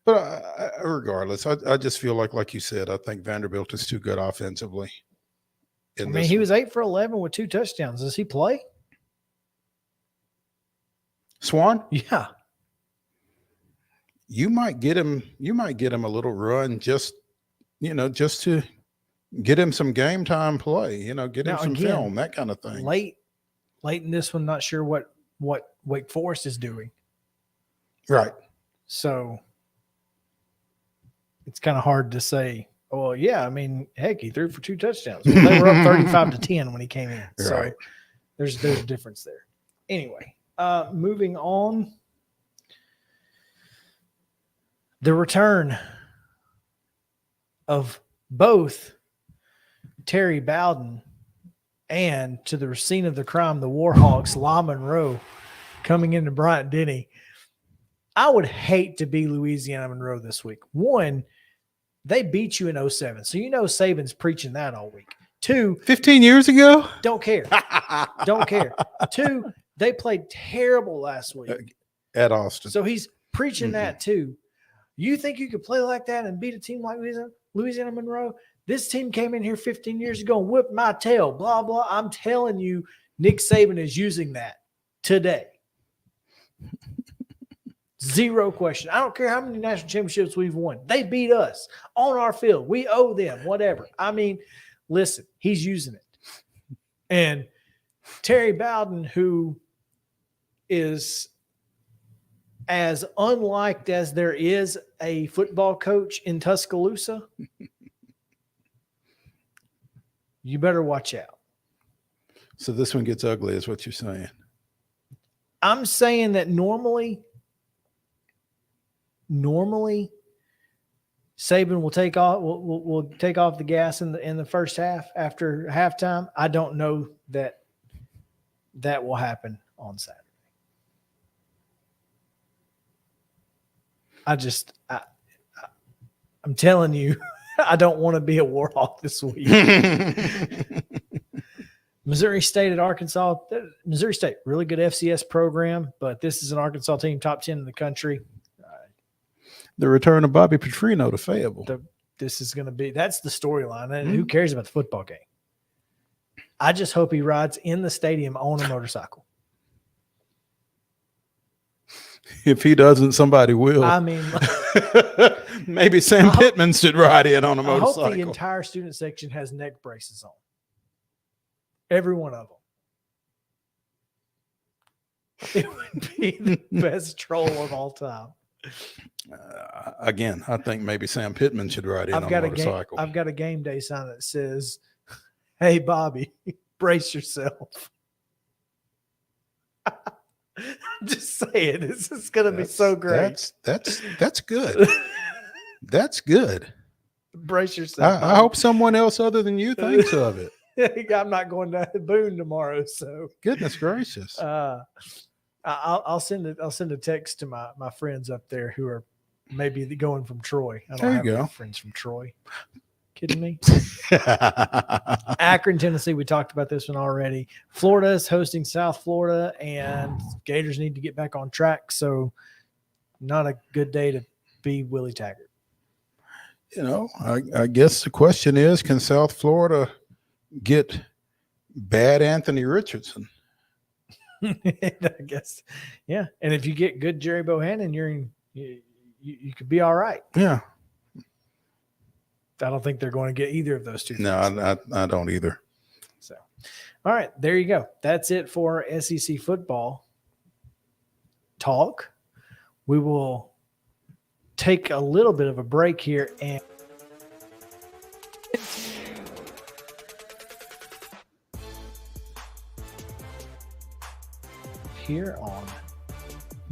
But regardless, I just feel like you said, I think Vanderbilt is too good offensively. He was 8 for 11 with 2 touchdowns. Does he play? Swan? Yeah. You might get him a little run just to get him some game time play, get him some film, that kind of thing. Late in this one, not sure what Wake Forest is doing. Right. So it's kind of hard to say, well, yeah, I mean, heck, he threw for 2 touchdowns. Well, they were up 35-10 when he came in. So right. There's a difference there. Anyway, moving on. The return of both Terry Bowden and, to the scene of the crime, the Warhawks, La Monroe, coming into Bryant-Denny. I would hate to be Louisiana Monroe this week. 1, they beat you in 07. So Saban's preaching that all week. 2, 15 years ago? Don't care. Don't care. 2, they played terrible last week. At Austin. So he's preaching that too. You think you could play like that and beat a team like Louisiana Monroe? This team came in here 15 years ago and whipped my tail, blah, blah. I'm telling you, Nick Saban is using that today. Zero question. I don't care how many national championships we've won. They beat us on our field. We owe them, whatever. I mean, listen, he's using it. And Terry Bowden, who is as unliked as there is a football coach in Tuscaloosa, you better watch out. So this one gets ugly is what you're saying. I'm saying that normally Saban will take off will take off the gas in the first half after halftime. I don't know that will happen on Saturday. I'm telling you, I don't want to be a Warhawk this week. Missouri State at Arkansas. Missouri State, really good FCS program, but this is an Arkansas team, top 10 in the country. The return of Bobby Petrino to Fayetteville. This is going to be – that's the storyline. And who cares about the football game? I just hope he rides in the stadium on a motorcycle. If he doesn't, somebody will. I mean – maybe Sam Pittman should ride in on a motorcycle. I hope the entire student section has neck braces on. Every one of them. It would be the best troll of all time. Again, I think maybe Sam Pittman should ride in on a motorcycle. I've got a game day sign that says, "Hey, Bobby, brace yourself." Just say it. This is going to be so great. That's good. That's good. Brace yourself. I hope someone else other than you thinks of it. I'm not going to Boone tomorrow, so goodness gracious. I'll send a text to my friends up there who are maybe going from Troy. I don't there have you go. any friends from Troy. Kidding me? Akron, Tennessee. We talked about this one already. Florida is hosting South Florida, and Gators need to get back on track. So, not a good day to be Willie Taggart. You know, I guess the question is, can South Florida get bad Anthony Richardson? I guess, yeah. And if you get good Jerry Bohannon, you could be all right. Yeah. I don't think they're going to get either of those two. No, I don't either. So, all right, there you go. That's it for SEC football talk. We will take a little bit of a break here and here on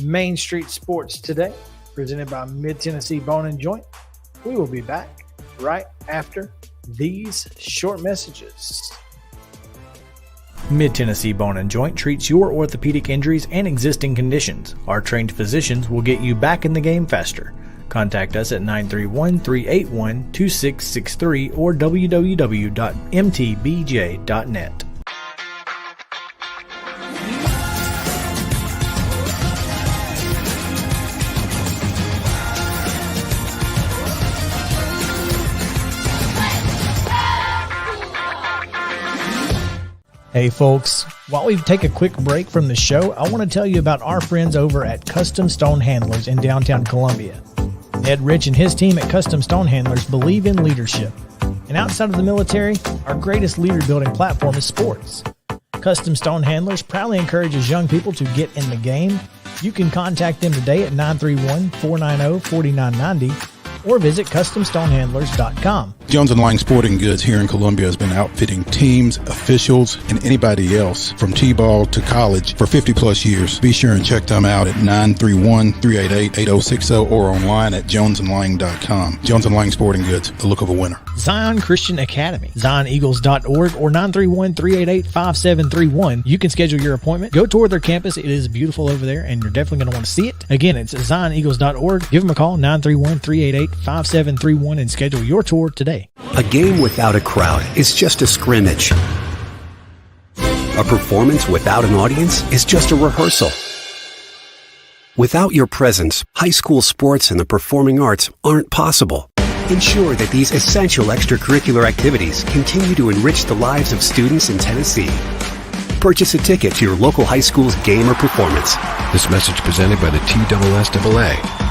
Main Street Sports Today, presented by Mid-Tennessee Bone and Joint. We will be back right after these short messages. Mid-Tennessee Bone and Joint treats your orthopedic injuries and existing conditions. Our trained physicians will get you back in the game faster. Contact us at 931-381-2663 or www.mtbj.net. Hey folks, while we take a quick break from the show, I want to tell you about our friends over at Custom Stone Handlers in downtown Columbia. Ed Rich and his team at Custom Stone Handlers believe in leadership. And outside of the military, our greatest leader building platform is sports. Custom Stone Handlers proudly encourages young people to get in the game. You can contact them today at 931-490-4990 or visit CustomStonehandlers.com. Jones & Lang Sporting Goods here in Columbia has been outfitting teams, officials, and anybody else from T-ball to college for 50-plus years. Be sure and check them out at 931-388-8060 or online at jonesandlang.com. Jones & Lang Sporting Goods, the look of a winner. Zion Christian Academy, ZionEagles.org or 931-388-5731. You can schedule your appointment. Go tour their campus. It is beautiful over there, and you're definitely going to want to see it. Again, it's ZionEagles.org. Give them a call, 931-388-5731, and schedule your tour today. A game without a crowd is just a scrimmage. A performance without an audience is just a rehearsal. Without your presence, high school sports and the performing arts aren't possible. Ensure that these essential extracurricular activities continue to enrich the lives of students in Tennessee. Purchase a ticket to your local high school's game or performance. This message presented by the TSSAA.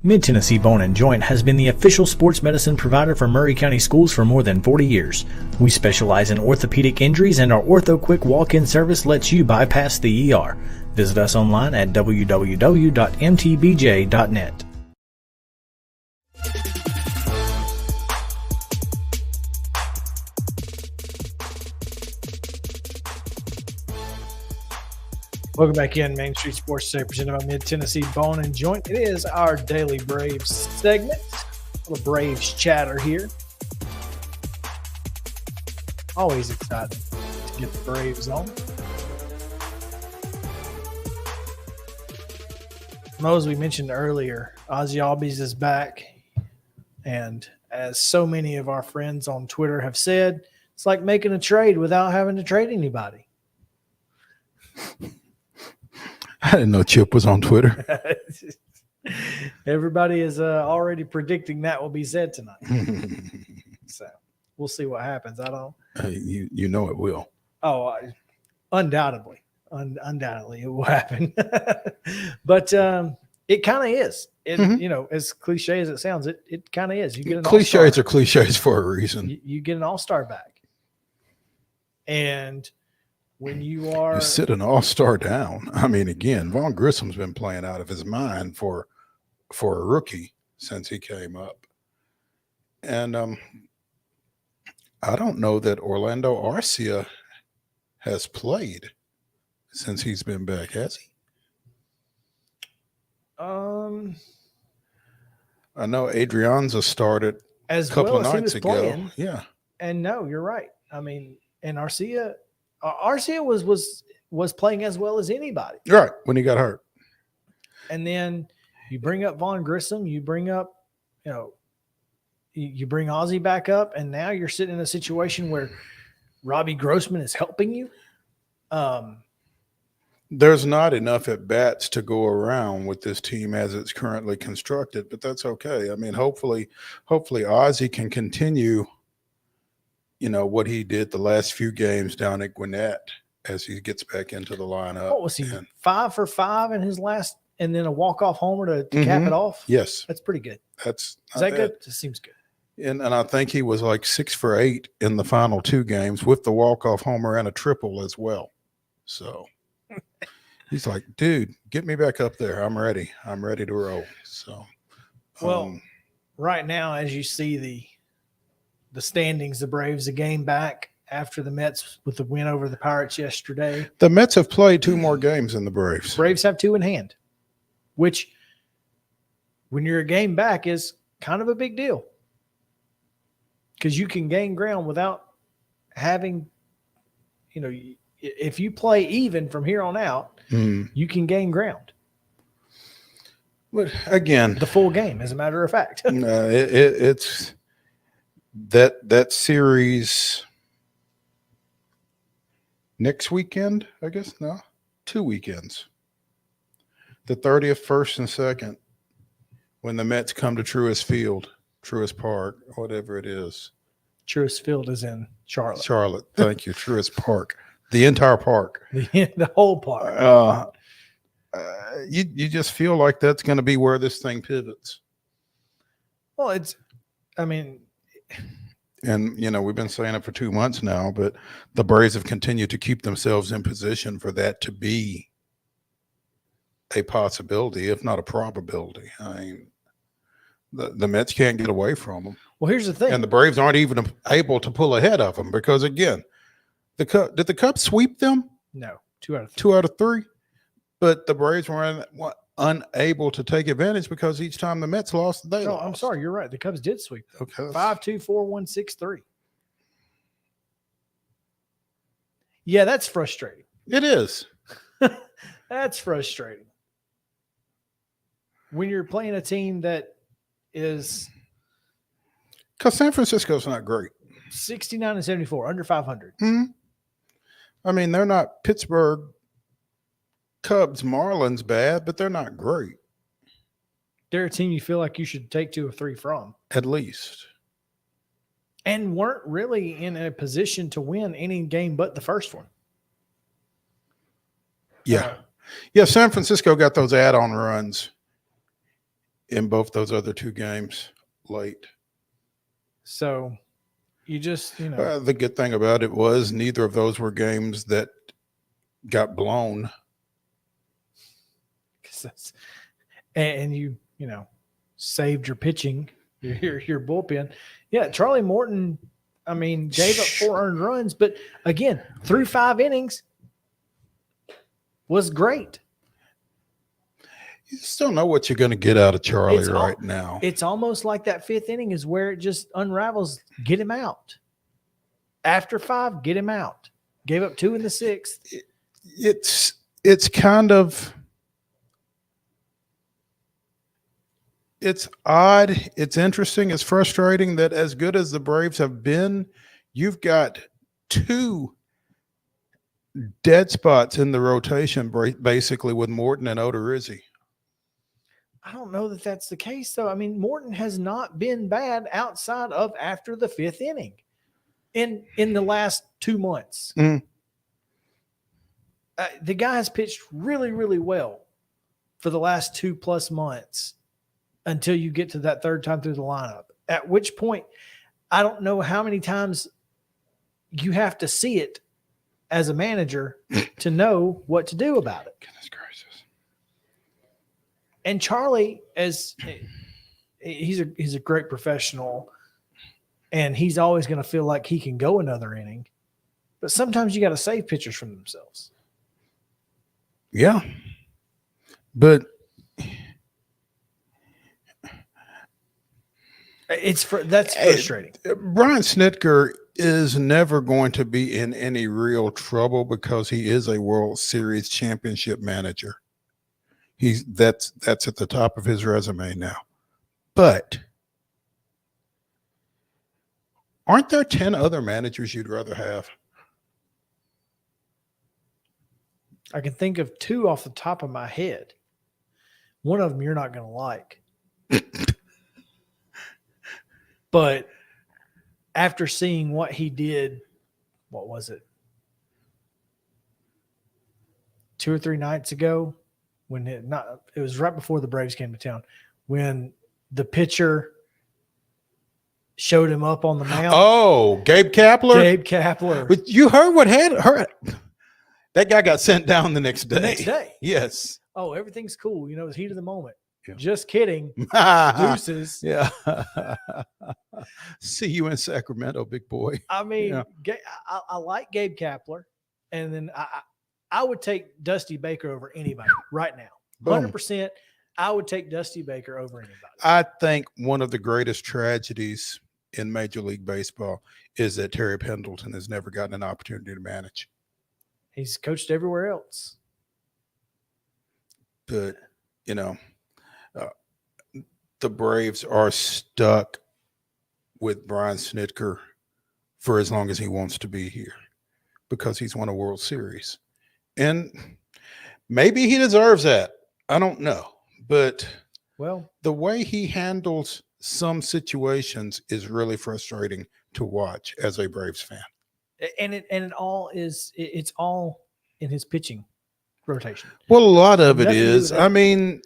Mid-Tennessee Bone and Joint has been the official sports medicine provider for Murray County Schools for more than 40 years. We specialize in orthopedic injuries, and our Ortho Quick walk-in service lets you bypass the ER. Visit us online at www.mtbj.net. Welcome back in Main Street Sports Today, presented by Mid-Tennessee Bone and Joint. It is our daily Braves segment. A little Braves chatter here. Always excited to get the Braves on. Mo, as we mentioned earlier, Ozzy Albies is back, and as so many of our friends on Twitter have said, it's like making a trade without having to trade anybody. I didn't know Chip was on Twitter. Everybody is already predicting that will be said tonight. So we'll see what happens. I don't. You know it will. Oh, undoubtedly. Undoubtedly it will happen. But it kind of is. You know, as cliche as it sounds, it kind of is. You get an cliches all-star. are cliches for a reason. You get an all-star back. And when you are You sit an all-star down. I mean, again, Vaughn Grissom's been playing out of his mind for a rookie since he came up. And I don't know that Orlando Arcia has played since he's been back, has he? I know Adrianza started as a couple well of as he nights was ago. playing. Yeah. And no, you're right. I mean, and Arcia was playing as well as anybody. Right, when he got hurt. And then you bring up Vaughn Grissom, you bring up, you bring Ozzie back up, and now you're sitting in a situation where Robbie Grossman is helping you. There's not enough at bats to go around with this team as it's currently constructed, but that's okay. I mean, hopefully Ozzie can continue, what he did the last few games down at Gwinnett as he gets back into the lineup. What was he, 5 for 5 in his last, and then a walk-off homer to cap it off? Yes. That's pretty good. Is that good? It seems good. And I think he was like 6 for 8 in the final 2 games with the walk-off homer and a triple as well. So he's like, dude, get me back up there. I'm ready. I'm ready to roll. So, right now, as you see the standings, the Braves a game back after the Mets with the win over the Pirates yesterday. The Mets have played 2 more games than the Braves. Braves have 2 in hand, which when you're a game back is kind of a big deal because you can gain ground without having, if you play even from here on out, you can gain ground. But again, the full game, as a matter of fact. It's that series next weekend, I guess. No, 2 weekends. The 30th, 1st, and 2nd, when the Mets come to Truist Park, whatever it is. Truist Field is in Charlotte. Charlotte, thank you. Truist Park. The entire park. The whole park. You just feel like that's going to be where this thing pivots. Well, and we've been saying it for 2 months now, but the Braves have continued to keep themselves in position for that to be a possibility, if not a probability. I mean, the Mets can't get away from them. Well, here's the thing. And the Braves aren't even able to pull ahead of them because, again, did the Cubs sweep them? No, 2 out of 3. 2 out of 3. But the Braves were unable to take advantage because each time the Mets lost, they lost. I'm sorry. You're right. The Cubs did sweep them. Okay. 5-2-4-1-6-3. Yeah, that's frustrating. It is. That's frustrating. When you're playing a team that is – because San Francisco's not great. 69-74, under 500. I mean, they're not Pittsburgh Cubs, Marlins bad, but they're not great. They're a team you feel like you should take 2 or 3 from. At least. And weren't really in a position to win any game but the first one. Yeah. San Francisco got those add-on runs in both those other 2 games late. So you just, the good thing about it was neither of those were games that got blown. And you saved your pitching, your bullpen. Yeah, Charlie Morton, gave up 4 earned runs, but again, through 5 innings was great. You just don't know what you're going to get out of Charlie right now. It's almost like that 5th inning is where it just unravels. Get him out. After 5, get him out. Gave up 2 in the 6th. It's kind of it's odd. It's interesting. It's frustrating that as good as the Braves have been, you've got two dead spots in the rotation, basically with Morton and Odorizzi. I don't know that that's the case, though. I mean, Morton has not been bad outside of after the 5th inning in the last 2 months. Mm. The guy has pitched really, really well for the last 2+ months until you get to that third time through the lineup, at which point I don't know how many times you have to see it as a manager to know what to do about it. Goodness gracious. And Charlie, he's a great professional, and he's always going to feel like he can go another inning. But sometimes you got to save pitchers from themselves. Yeah. But that's frustrating. Brian Snitker is never going to be in any real trouble because he is a World Series championship manager. That's at the top of his resume now. But aren't there 10 other managers you'd rather have? I can think of 2 off the top of my head. One of them you're not going to like. But after seeing what he did, what was it? 2 or 3 nights ago, when it was right before the Braves came to town, when the pitcher showed him up on the mound. Oh, Gabe Kapler. Gabe Kapler. But you heard what had her. That guy got sent down the next day. The next day. Yes. Oh, everything's cool. You know, it's heat of the moment. Yeah. Just kidding. Deuces. Yeah. See you in Sacramento, big boy. I mean, yeah. I like Gabe Kapler, and then I would take Dusty Baker over anybody right now. 100%. I would take Dusty Baker over anybody. I think one of the greatest tragedies in Major League Baseball is that Terry Pendleton has never gotten an opportunity to manage. He's coached everywhere else. But, the Braves are stuck with Brian Snitker for as long as he wants to be here because he's won a World Series. And maybe he deserves that. I don't know. But the way he handles some situations is really frustrating to watch as a Braves fan. And it's all in his pitching rotation. Well, a lot of it is. I mean,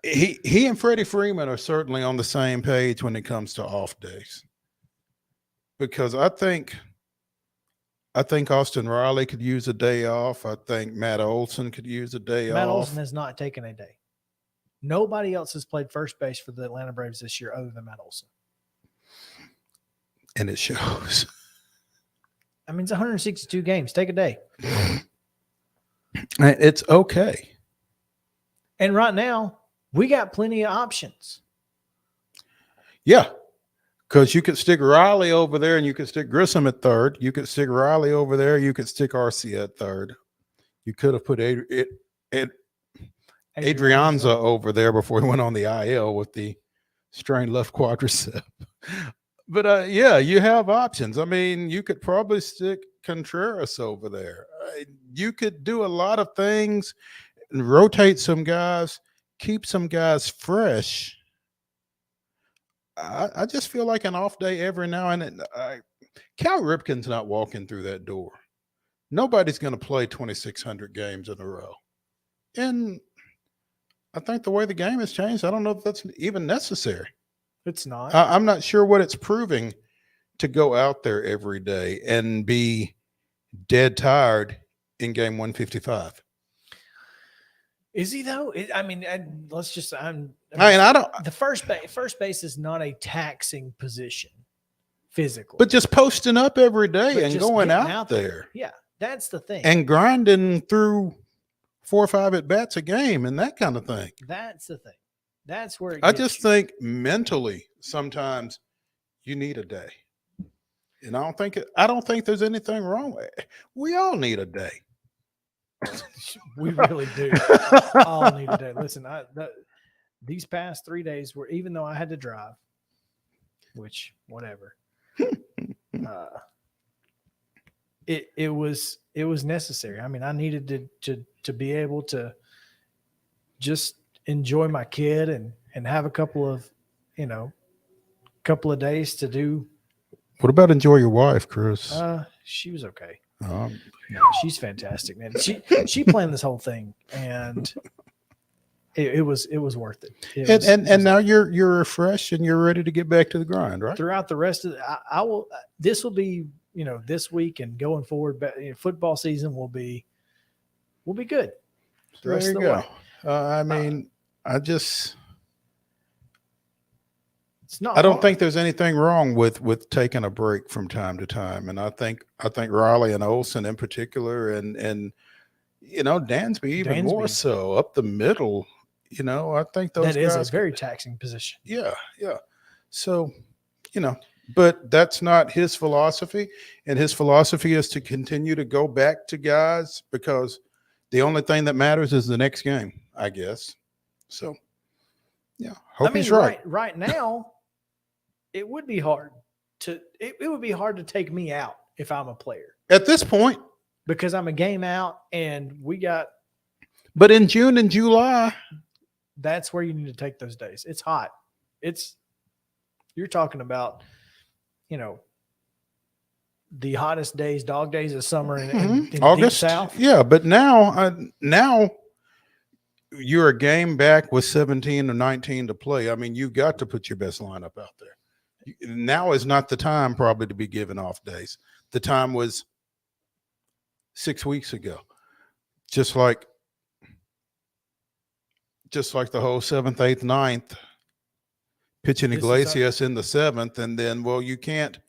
he and Freddie Freeman are certainly on the same page when it comes to off days. Because I think Austin Riley could use a day off. I think Matt Olson could use a day off. Matt Olson has not taken a day. Nobody else has played first base for the Atlanta Braves this year other than Matt Olson. And it shows. I mean, it's 162 games. Take a day. It's okay. And right now, we got plenty of options. Yeah. Because you could stick Riley over there and you could stick Grissom at third. You could stick Riley over there. You could stick Arcia at third. You could have put Adrianza over there before he went on the IL with the strained left quadricep. But, yeah, you have options. I mean, you could probably stick Contreras over there. You could do a lot of things, rotate some guys, keep some guys fresh. I just feel like an off day every now and then. Cal Ripken's not walking through that door. Nobody's going to play 2,600 games in a row. And I think the way the game has changed, I don't know if that's even necessary. It's not. I'm not sure what it's proving to go out there every day and be dead tired in game 155. Is he though? The first base is not a taxing position physically. But just posting up every day and going out there. Yeah, that's the thing. And grinding through 4 or 5 at bats a game and that kind of thing. That's the thing. That's where I just think mentally sometimes you need a day. And I don't think there's anything wrong with it. We all need a day. We really do. All need a day. Listen, these past 3 days were, even though I had to drive, which whatever, it was necessary. I mean, I needed to be able to just enjoy my kid and have a couple of days to do. What about enjoy your wife, Chris? She was okay. Um, No, she's fantastic, man. She planned this whole thing, and it was worth it. And now you're refreshed and you're ready to get back to the grind, right? Throughout the rest of I will. This will be this week and going forward. But football season will be good. The rest There you of the go. way. I mean, It's not. I don't hard. think there's anything wrong with taking a break from time to time, and I think Riley and Olsen in particular, and Dansby even more so up the middle. I think those that is guys a very taxing position. Yeah. So, but that's not his philosophy, and his philosophy is to continue to go back to guys because the only thing that matters is the next game, I guess. So, yeah, hope he's right. Right now, it would be hard to take me out if I'm a player at this point because I'm a game out and we got. But in June and July, that's where you need to take those days. It's hot. You're talking about, the hottest days, dog days of summer in August. Deep South. Yeah, but now you're a game back with 17 or 19 to play. I mean, you've got to put your best lineup out there. Now is not the time probably to be giving off days. The time was 6 weeks ago. Just like the whole 7th, 8th, 9th, pitching Iglesias in the 7th, and then you can't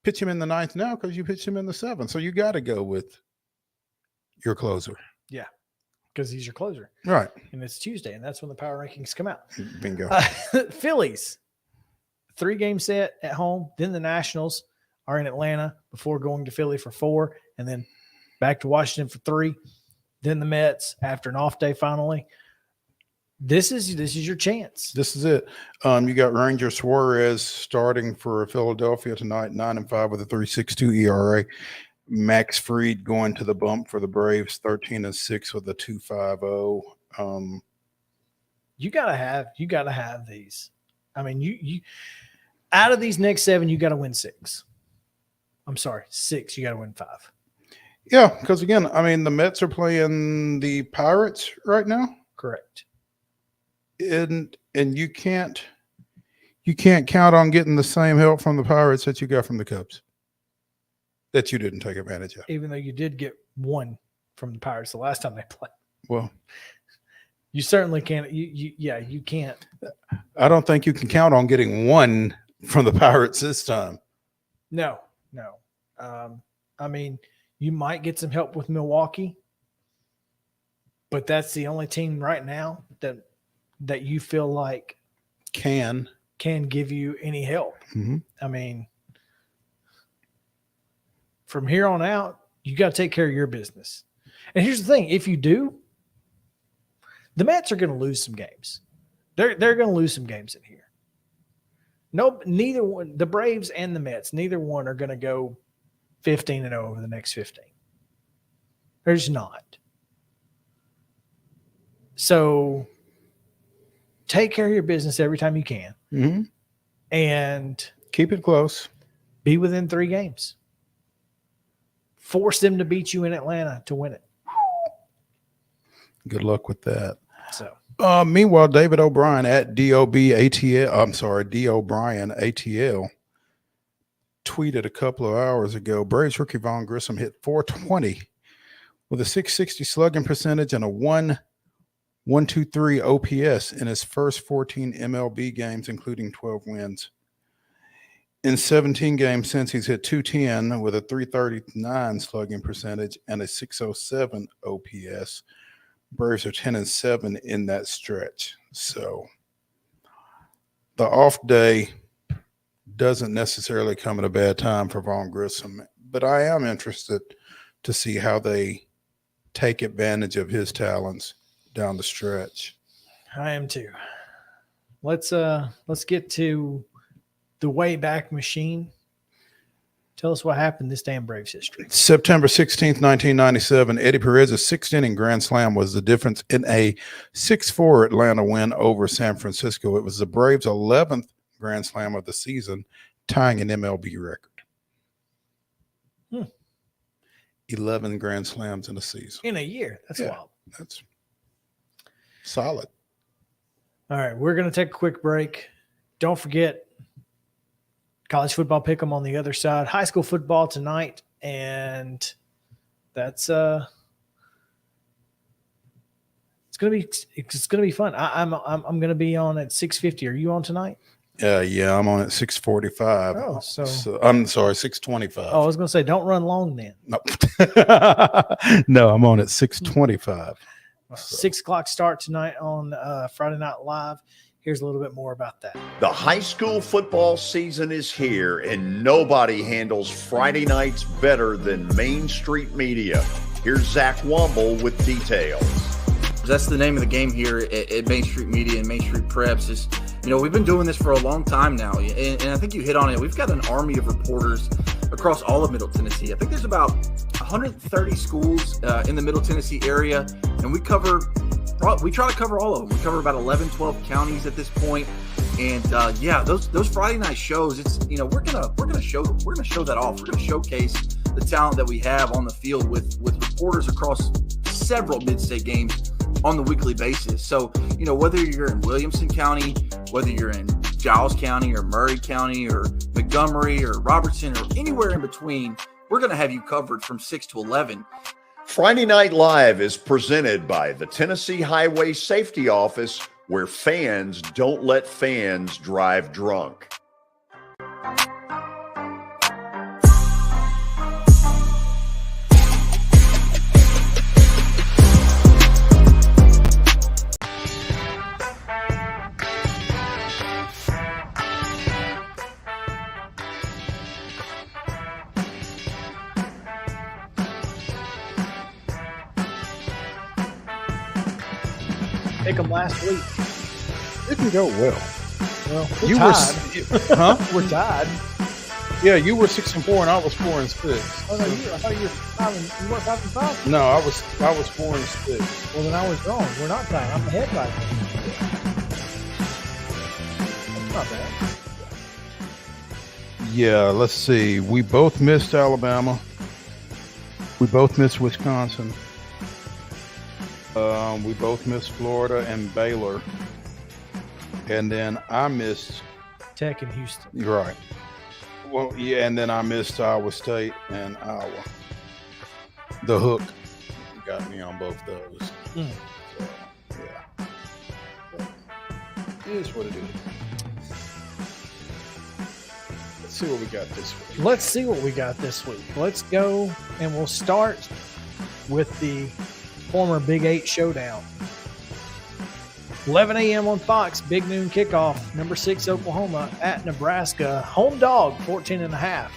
pitch him in the 9th now because you pitched him in the 7th. So you got to go with your closer. Yeah, because he's your closer. Right. And it's Tuesday, and that's when the power rankings come out. Bingo. Phillies, 3-game set at home. Then the Nationals are in Atlanta before going to Philly for 4, and then back to Washington for 3. Then the Mets after an off day finally. This is your chance. This is it. You got Ranger Suarez starting for Philadelphia tonight, 9-5 with a 3.62 ERA. Max Fried going to the bump for the Braves, 13-6 with a 2.50. You gotta have these. I mean, you out of these next 7, you got to win 6. I'm sorry, 6. You got to win 5. Yeah, because again, I mean, the Mets are playing the Pirates right now. Correct. And you can't count on getting the same help from the Pirates that you got from the Cubs that you didn't take advantage of. Even though you did get 1 from the Pirates the last time they played. Well, you certainly can't. You can't. I don't think you can count on getting 1 from the Pirates this time. No. I mean, you might get some help with Milwaukee, but that's the only team right now that you feel like can give you any help. Mm-hmm. I mean, from here on out, you got to take care of your business. And here's the thing: if you do, the Mets are going to lose some games. They're going to lose some games in here. No, neither one, the Braves and the Mets, neither one are going to go 15-0 over the next 15. There's not. So take care of your business every time you can. Mm-hmm. And keep it close. Be within 3 games. Force them to beat you in Atlanta to win it. Good luck with that. So, meanwhile, David O'Brien at D'Brien ATL tweeted a couple of hours ago, Braves rookie Vaughn Grissom hit 420 with a 660 slugging percentage and a 1.123 OPS in his first 14 MLB games, including 12 wins. In 17 games since, he's hit 210 with a 339 slugging percentage and a 607 OPS. Braves are 10-7 in that stretch. So the off day doesn't necessarily come at a bad time for Vaughn Grissom, but I am interested to see how they take advantage of his talents down the stretch. I am too. Let's get to the Wayback Machine. Tell us what happened this day in Braves history. September 16th, 1997, Eddie Perez's sixth-inning grand slam was the difference in a 6-4 Atlanta win over San Francisco. It was the Braves' 11th grand slam of the season, tying an MLB record. 11 grand slams in a season. In a year. That's wild. That's solid. All right, we're going to take a quick break. Don't forget, college football pick 'em on the other side. High school football tonight, and that's it's gonna be fun. I'm gonna be on at 6:50. Are you on tonight? Yeah, I'm on at 6:45. Oh, so I'm sorry, 6:25. Oh, I was gonna say, don't run long then. No, no, I'm on at 6:25. 6 o'clock start tonight on Friday Night Live. Here's a little bit more about that. The high school football season is here, and nobody handles Friday nights better than Main Street Media. Here's Zach Womble with details. That's the name of the game here at Main Street Media and Main Street Preps. Is, we've been doing this for a long time now, and I think you hit on it. We've got an army of reporters across all of Middle Tennessee. I think there's about 130 schools in the Middle Tennessee area, and we try to cover all of them. We cover about 11, 12 counties at this point. And those Friday night shows, it's we're gonna show that off. We're gonna showcase the talent that we have on the field with reporters across several mid-state games on the weekly basis. So, whether you're in Williamson County, whether you're in Giles County or Murray County or Montgomery or Robertson or anywhere in between, we're going to have you covered from 6 to 11. Friday Night Live is presented by the Tennessee Highway Safety Office, where fans don't let fans drive drunk. Pick 'em last week. Didn't go well. Well, you tied. We're tied. Yeah, you were 6-4 and I was 4-6. Oh no, I thought you were 5. You weren't 5-5. No, I was 4-6. Well, then I was wrong. We're not tied. I'm ahead by 10. That's not bad. Yeah, let's see. We both missed Alabama. We both missed Wisconsin. We both missed Florida and Baylor. And then I missed Tech and Houston. Right. Well, yeah, and then I missed Iowa State and Iowa. The hook got me on both those. So, yeah. But it is what it is. Let's see what we got this week. Let's go, and we'll start with the former Big 8 showdown. 11 a.m. on Fox, big noon kickoff. Number 6 Oklahoma at Nebraska. Home dog, 14.5.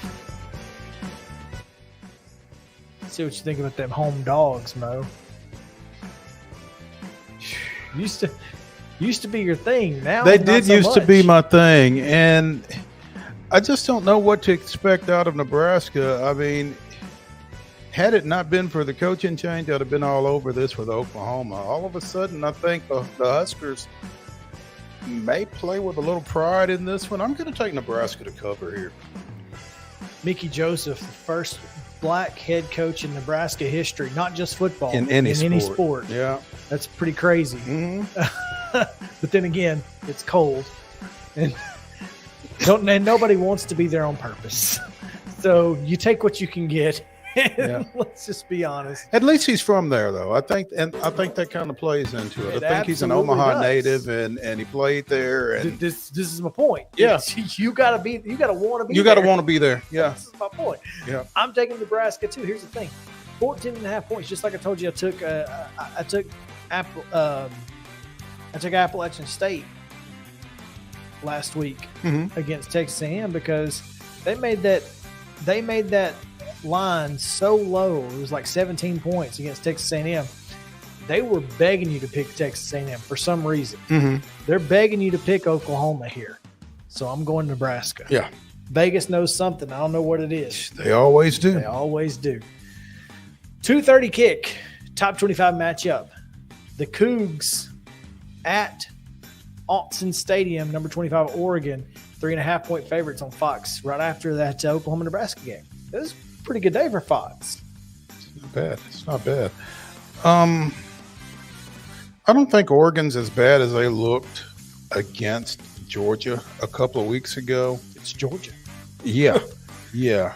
See what you think about them home dogs, Mo. Used to be your thing. Now they did used to be my thing, and I just don't know what to expect out of Nebraska. I mean, had it not been for the coaching change, I'd have been all over this with Oklahoma. All of a sudden, I think the Huskers may play with a little pride in this one. I'm going to take Nebraska to cover here. Mickey Joseph, the first black head coach in Nebraska history, not just football, in any sport. Yeah, that's pretty crazy. Mm-hmm. But then again, it's cold, and nobody wants to be there on purpose. So you take what you can get. Yeah. Let's just be honest. At least he's from there, though. I think that kind of plays into it. I think he's an Omaha native, and he played there. And this is my point. Yeah, you gotta want to be. You gotta want to be there. Yeah, this is my point. Yeah, I'm taking Nebraska too. Here's the thing: 14.5 points. Just like I told you, I took Appalachian State last week against Texas A&M because they made that line so low. It was like 17 points against Texas A&M. they were begging you to pick Texas A&M for some reason. Mm-hmm. They're begging you to pick Oklahoma here. So I'm going Nebraska. Yeah. Vegas knows something. I don't know what it is. They always do. They always do. 2:30 kick, top 25 matchup. The Cougs at Autzen Stadium, number 25, Oregon, 3.5-point favorites on Fox right after that Oklahoma-Nebraska game. This is a pretty good day for Fox. It's not bad. It's not bad. I don't think Oregon's as bad as they looked against Georgia a couple of weeks ago. It's Georgia. Yeah. Yeah.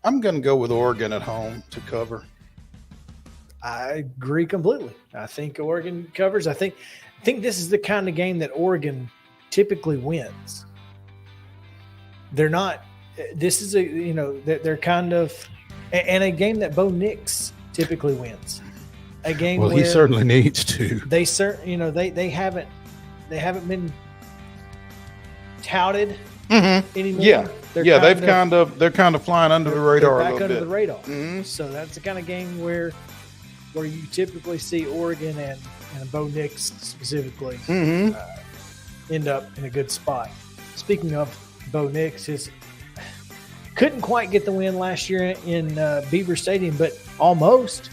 I'm going to go with Oregon at home to cover. I agree completely. I think Oregon covers. I think this is the kind of game that Oregon typically wins. They're not. This is they're kind of, and a game that Bo Nix typically wins. A game. Well, he certainly needs to. They they haven't been touted anymore. Yeah. They're kind of flying under the radar a little bit. Back under the radar. Mm-hmm. So that's the kind of game where you typically see Oregon and Bo Nix specifically end up in a good spot. Speaking of Bo Nix, couldn't quite get the win last year in Beaver Stadium, but almost.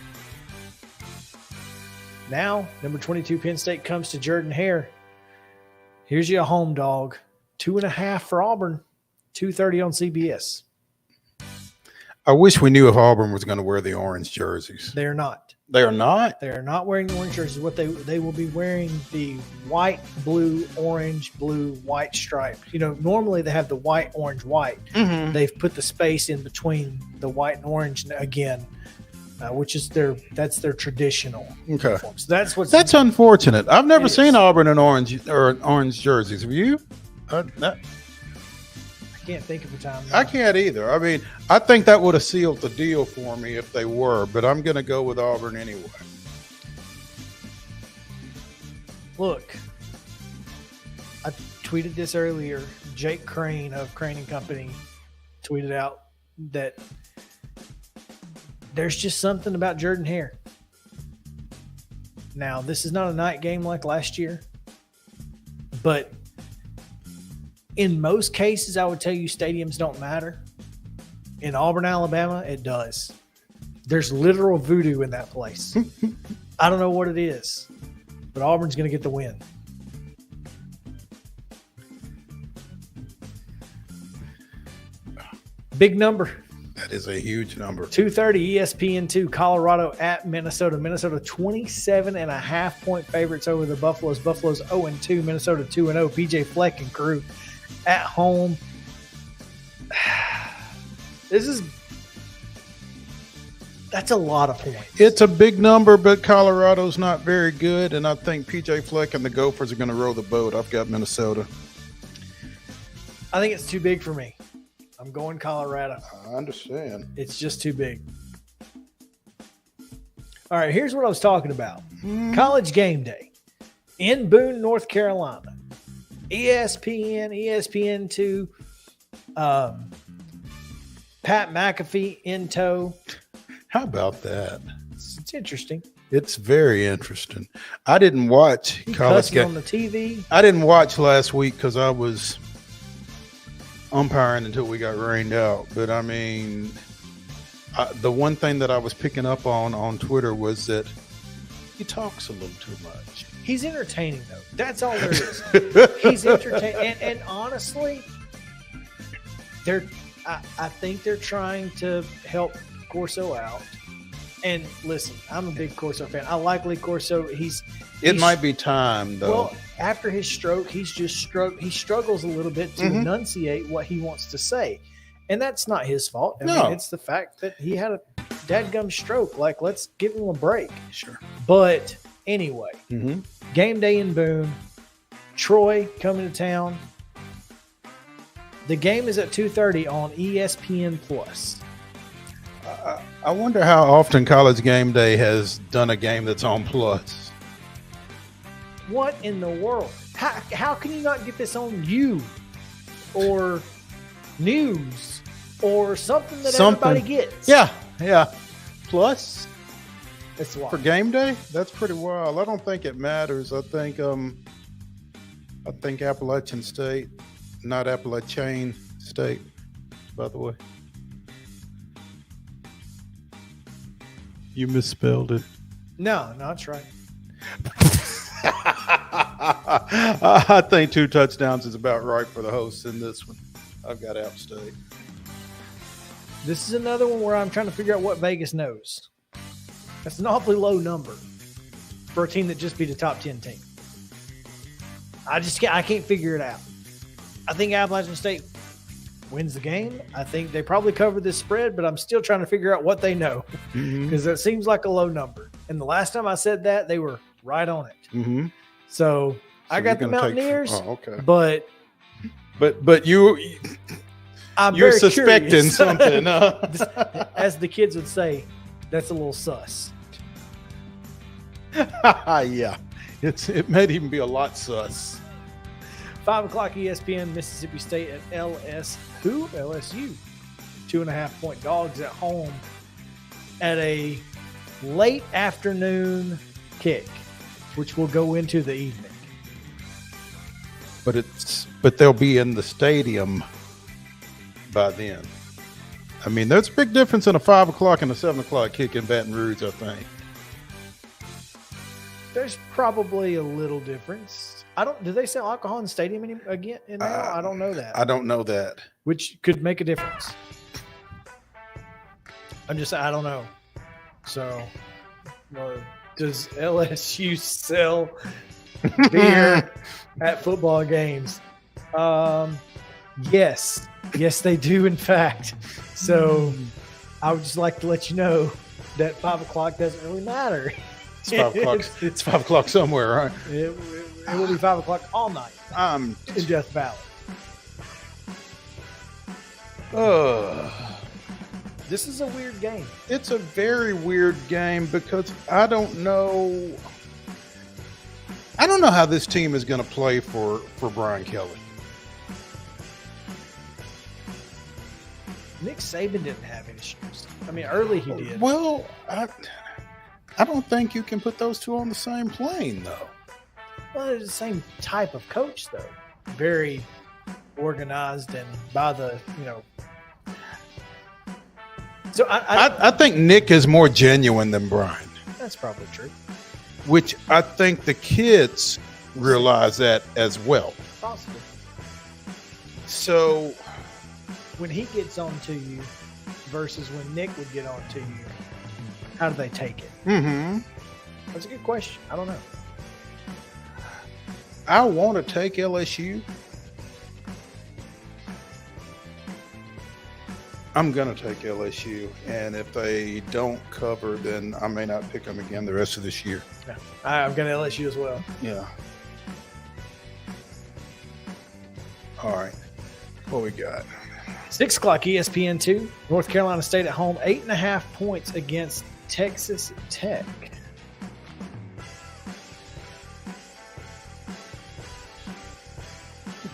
Now, number 22 Penn State comes to Jordan-Hare. Here's your home dog. 2.5 for Auburn. 2:30 on CBS. I wish we knew if Auburn was going to wear the orange jerseys. They are not. They are not? They are not wearing the orange jerseys. What they will be wearing the white, blue, orange, blue, white stripe. Normally they have the white, orange, white. Mm-hmm. They've put the space in between the white and orange again, which is that's their traditional. Okay. Uniform. So that's unfortunate. I've never seen Auburn in orange jerseys. Have you? I can't think of a time. I can't either. I mean, I think that would have sealed the deal for me if they were, but I'm going to go with Auburn anyway. Look, I tweeted this earlier. Jake Crane of Crane & Company tweeted out that there's just something about Jordan-Hare. Now, this is not a night game like last year, but in most cases, I would tell you stadiums don't matter. In Auburn, Alabama, it does. There's literal voodoo in that place. I don't know what it is, but Auburn's going to get the win. Big number. That is a huge number. 2:30 ESPN2, Colorado at Minnesota. Minnesota 27.5-point favorites over the Buffaloes. Buffaloes 0-2, Minnesota 2-0. PJ Fleck and crew at home. That's a lot of points. It's a big number, but Colorado's not very good, and I think PJ Fleck and the Gophers are going to row the boat. I've got Minnesota. I think it's too big for me. I'm going Colorado. I understand. It's just too big. All right, here's what I was talking about. College Game Day in Boone, North Carolina. ESPN, ESPN2, Pat McAfee in tow. How about that? It's interesting. It's very interesting. I didn't watch college game on the TV. I didn't watch last week because I was umpiring until we got rained out. But I mean, the one thing that I was picking up on Twitter was that he talks a little too much. He's entertaining, though. That's all there is. He's entertaining. And honestly, I think they're trying to help Corso out. And listen, I'm a big Corso fan. I like Lee Corso. It might be time, though. Well, after his stroke, he struggles a little bit to enunciate what he wants to say. And that's not his fault. I mean, it's the fact that he had a dadgum stroke. Like, let's give him a break. Sure. But anyway, Game Day in Boone. Troy coming to town. The game is at 2:30 on ESPN+. I wonder how often College Game Day has done a game that's on Plus. What in the world? How can you not get this on You or News or something that everybody gets. Yeah. Plus, it's wild. For game day, that's pretty wild. I don't think it matters. I think Appalachian State, not Appalachian State, by the way. You misspelled it. No, that's right. I think 2 touchdowns is about right for the hosts in this one. I've got App State. This is another one where I'm trying to figure out what Vegas knows. That's an awfully low number for a team that just beat a top 10 team. I can't figure it out. I think Appalachian State wins the game. I think they probably cover this spread, but I'm still trying to figure out what they know because it seems like a low number. And the last time I said that, they were right on it. Mm-hmm. So I got the Mountaineers, okay. but you're suspecting curious. something. As the kids would say, that's a little sus. Yeah, it might even be a lot sus. 5 o'clock ESPN, Mississippi State at LSU. 2.5-point dogs at home at a late afternoon kick, which will go into the evening. But they'll be in the stadium by then. I mean, there's a big difference in a 5 o'clock and a 7 o'clock kick in Baton Rouge, I think. There's probably a little difference. Do they sell alcohol in the stadium again now? I don't know that. I don't know that. Which could make a difference. I don't know. So, does LSU sell beer at football games? Yes, they do, in fact. So, I would just like to let you know that 5 o'clock doesn't really matter. It's 5 o'clock. It's 5 o'clock somewhere, right? It will be 5 o'clock all night in Death Valley. This is a weird game. It's a very weird game because I don't know how this team is going to play for Brian Kelly. Nick Saban didn't have issues. I mean, early he did. Well, I don't think you can put those two on the same plane, though. Well, they're the same type of coach, though. Very organized and by the, So I think Nick is more genuine than Brian. That's probably true. Which I think the kids realize that as well. Possibly. So when he gets on to you versus when Nick would get on to you, how do they take it? Mm-hmm. That's a good question. I don't know. I want to take LSU. I'm going to take LSU. And if they don't cover, then I may not pick them again the rest of this year. Yeah. I've got LSU as well. Yeah. All right. What we got? 6 o'clock ESPN2. North Carolina State at home. 8.5 points against Texas Tech.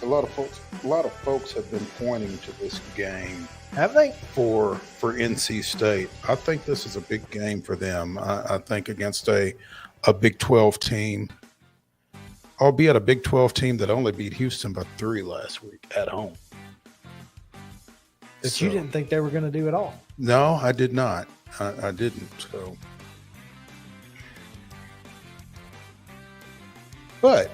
A lot of folks have been pointing to this game. Have they? For NC State. I think this is a big game for them. I think against a Big 12 team, albeit a Big 12 team that only beat Houston by 3 last week at home. That you didn't think they were going to do at all. No, I did not. I didn't. So, but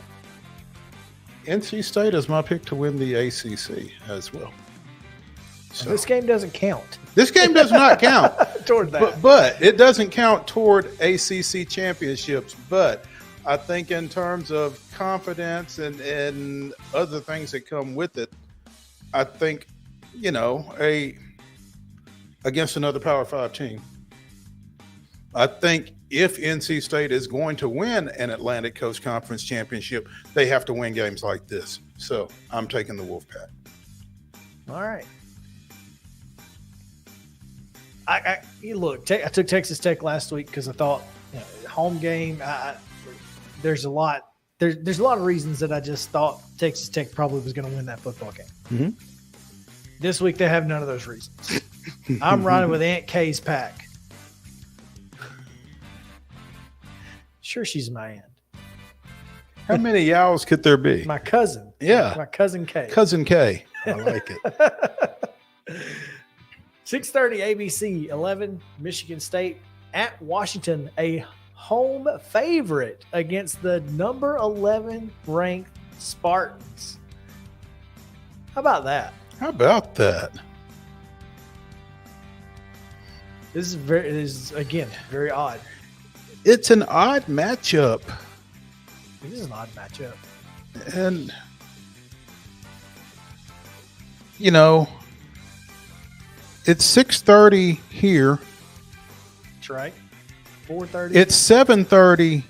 NC State is my pick to win the ACC as well. So this game doesn't count. This game does not count toward that. But it doesn't count toward ACC championships. But I think in terms of confidence and other things that come with it, I think, against another Power 5 team. I think if NC State is going to win an Atlantic Coast Conference championship, they have to win games like this. So I'm taking the Wolfpack. All right. I took Texas Tech last week because I thought home game. There's a lot of reasons that I just thought Texas Tech probably was going to win that football game. Mm-hmm. This week they have none of those reasons. I'm riding with Aunt Kay's pack. Sure, she's my aunt. How many Yows could there be? My cousin. Yeah. My cousin Kay. Cousin K. I like it. 6:30 ABC, 11, Michigan State at Washington, a home favorite against the number 11 ranked Spartans. How about that? How about that? This is again very odd. It's an odd matchup. This is an odd matchup. And, you know, it's 6:30 here. That's right. 4:30. It's 7:30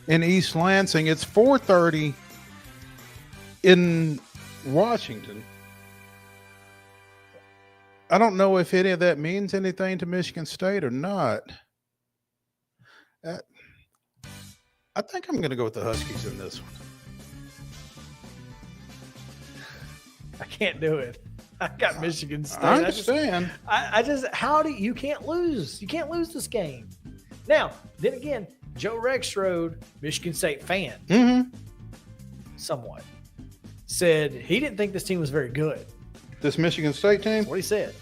in East Lansing. It's 4:30 in Washington. I don't know if any of that means anything to Michigan State or not. I think I'm going to go with the Huskies in this one. I can't do it. I got Michigan State. I understand. I just you can't lose. You can't lose this game. Now, then again, Joe Rexrode, Michigan State fan, somewhat, said he didn't think this team was very good. This Michigan State team? That's what he said.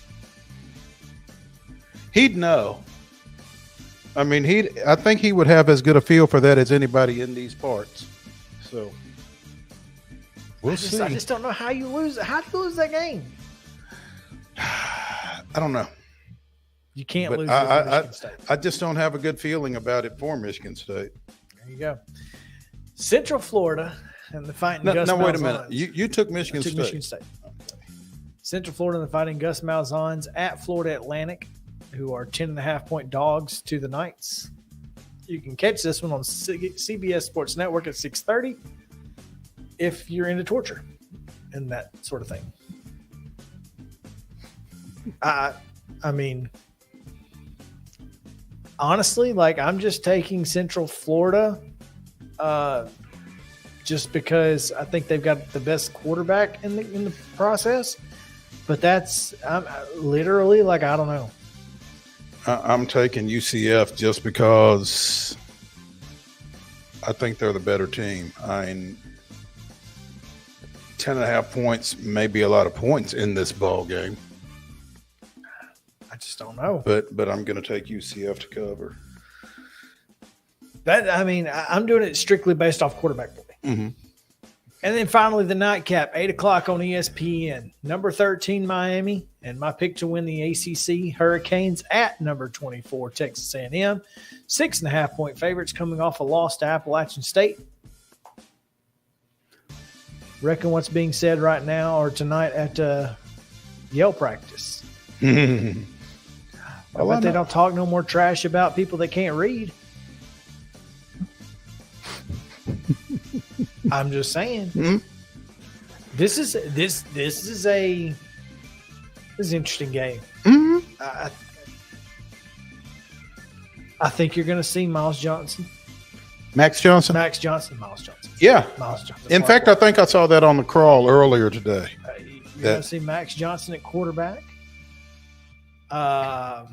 He'd know. I mean, I think he would have as good a feel for that as anybody in these parts. So we'll see. I just don't know how you lose. How do you lose that game? I don't know. You can't But lose to Michigan State. I just don't have a good feeling about it for Michigan State. There you go. Central Florida and the Fighting Gus Now, wait a Malzahns. minute. You took Michigan I took State. Michigan State. Central Florida and the Fighting Gus Malzahns at Florida Atlantic, who are 10.5-point dogs to the Knights. You can catch this one on CBS Sports Network at 6:30 if you're into torture and that sort of thing. I mean, honestly, like, I'm just taking Central Florida just because I think they've got the best quarterback in the process. But that's literally, like, I don't know. I'm taking UCF just because I think they're the better team. I mean, 10.5 points may be a lot of points in this ball game. I just don't know. But I'm going to take UCF to cover. I'm doing it strictly based off quarterback play. Mm-hmm. And then finally, the nightcap, 8 o'clock on ESPN. Number 13, Miami, and my pick to win the ACC, Hurricanes at number 24, Texas A&M. 6.5-point favorites coming off a loss to Appalachian State. Reckon what's being said right now or tonight at Yale practice. I bet they don't talk no more trash about people that can't read. I'm just saying. Mm-hmm. This is an interesting game. Mm-hmm. I think you're going to see Miles Johnson. Max Johnson? Miles Johnson. Yeah. Miles Johnson. In fact, I think I saw that on the crawl earlier today. You're going to see Max Johnson at quarterback. I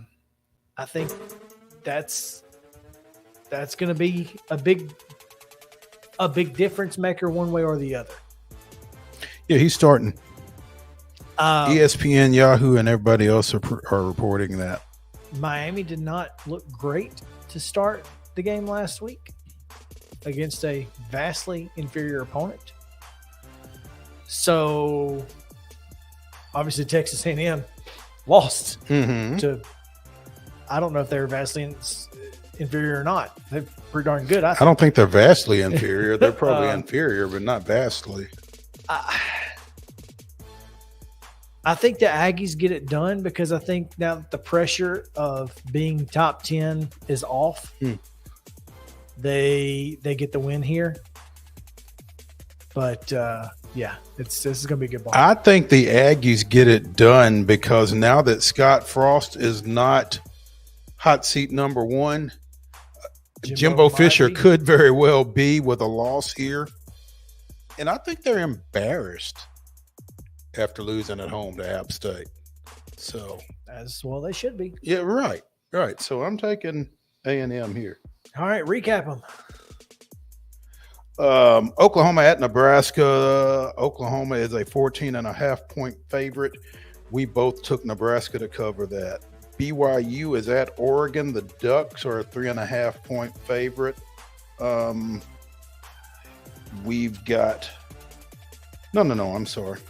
think that's going to be a big difference maker one way or the other. Yeah, he's starting. ESPN, Yahoo, and everybody else are reporting that. Miami did not look great to start the game last week against a vastly inferior opponent. So, obviously, Texas A&M lost to, I don't know if they were vastly inferior or not. They're pretty darn good. I don't think they're vastly inferior. They're probably inferior, but not vastly. I think the Aggies get it done because I think now that the pressure of being top 10 is off, they get the win here. But yeah, this is going to be a good ball. I think the Aggies get it done because now that Scott Frost is not hot seat number one, Jimbo Fisher could very well be with a loss here. And I think they're embarrassed. after losing at home to App State. So as well they should be. Yeah, right. So I'm taking A&M here. All right, recap them. Oklahoma at Nebraska. Oklahoma is a 14.5-point favorite. We both took Nebraska to cover that. BYU is at Oregon. The Ducks are a 3.5-point favorite. We've got no, I'm sorry.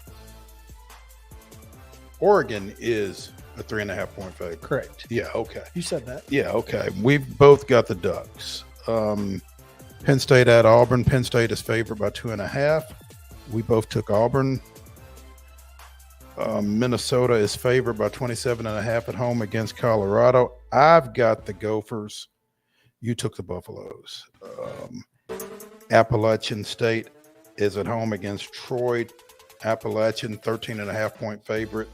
Oregon is a 3.5-point favorite. Correct. Yeah, okay. You said that. Yeah, okay. We've both got the Ducks. Penn State at Auburn. Penn State is favored by 2.5. We both took Auburn. Minnesota is favored by 27.5 at home against Colorado. I've got the Gophers. You took the Buffaloes. Appalachian State is at home against Troy. Appalachian, 13.5-point favorite.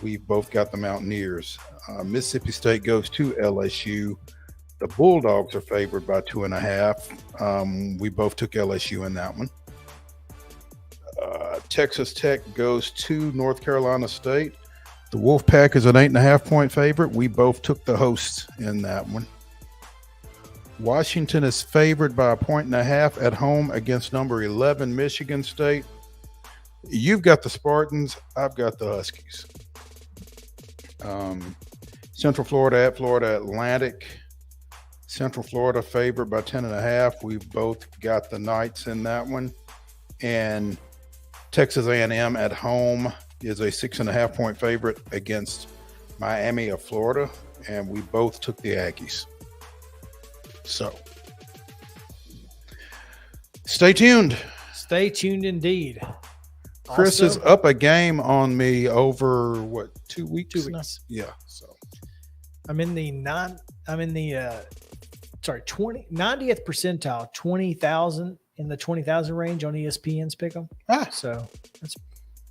We've both got the Mountaineers. Mississippi State goes to LSU. The Bulldogs are favored by 2.5. We both took LSU in that one. Texas Tech goes to North Carolina State. The Wolfpack is an 8.5-point favorite. We both took the hosts in that one. Washington is favored by 1.5 at home against number 11 Michigan State. You've got the Spartans. I've got the Huskies. Central Florida at Florida Atlantic. Central Florida favored by 10.5. We've both got the Knights in that one. And Texas A&M at home is a 6.5-point favorite against Miami of Florida. And we both took the Aggies. So stay tuned. Stay tuned indeed. Chris is up a game on me over 2 weeks? 2 weeks. Yeah. So I'm in the 90th percentile, 20,000 in the 20,000 range on ESPN's pick'em. So that's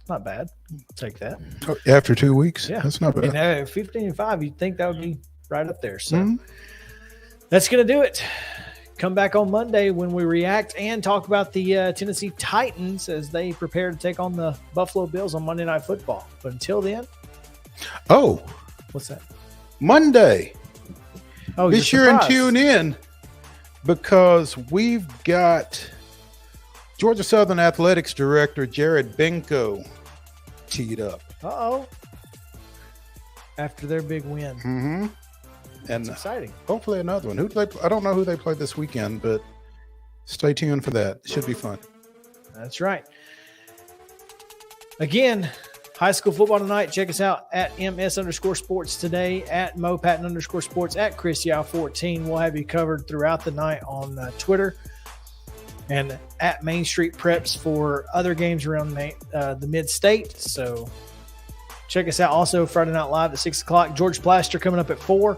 not bad. I'll take that. After 2 weeks? Yeah. That's not bad. And 15-5, you'd think that would be right up there. So that's going to do it. Come back on Monday when we react and talk about the Tennessee Titans as they prepare to take on the Buffalo Bills on Monday Night Football. But until then. Oh. What's that? Monday. Oh, be sure and tune in because we've got Georgia Southern Athletics Director Jared Benko teed up. Uh-oh. After their big win. Mm-hmm. And that's exciting. Hopefully another one. I don't know who they play this weekend, but stay tuned for that. It should be fun. That's right. Again, high school football tonight. Check us out at ms_sports today, at @MoPatton_sports, at ChrisYao14. We'll have you covered throughout the night on Twitter and at Main Street Preps for other games around the mid-state. So check us out. Also, Friday Night Live at 6 o'clock. George Plaster coming up at 4.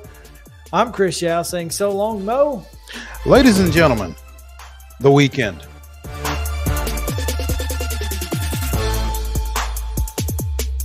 I'm Chris Yao saying so long, Mo. Ladies and gentlemen, the weekend.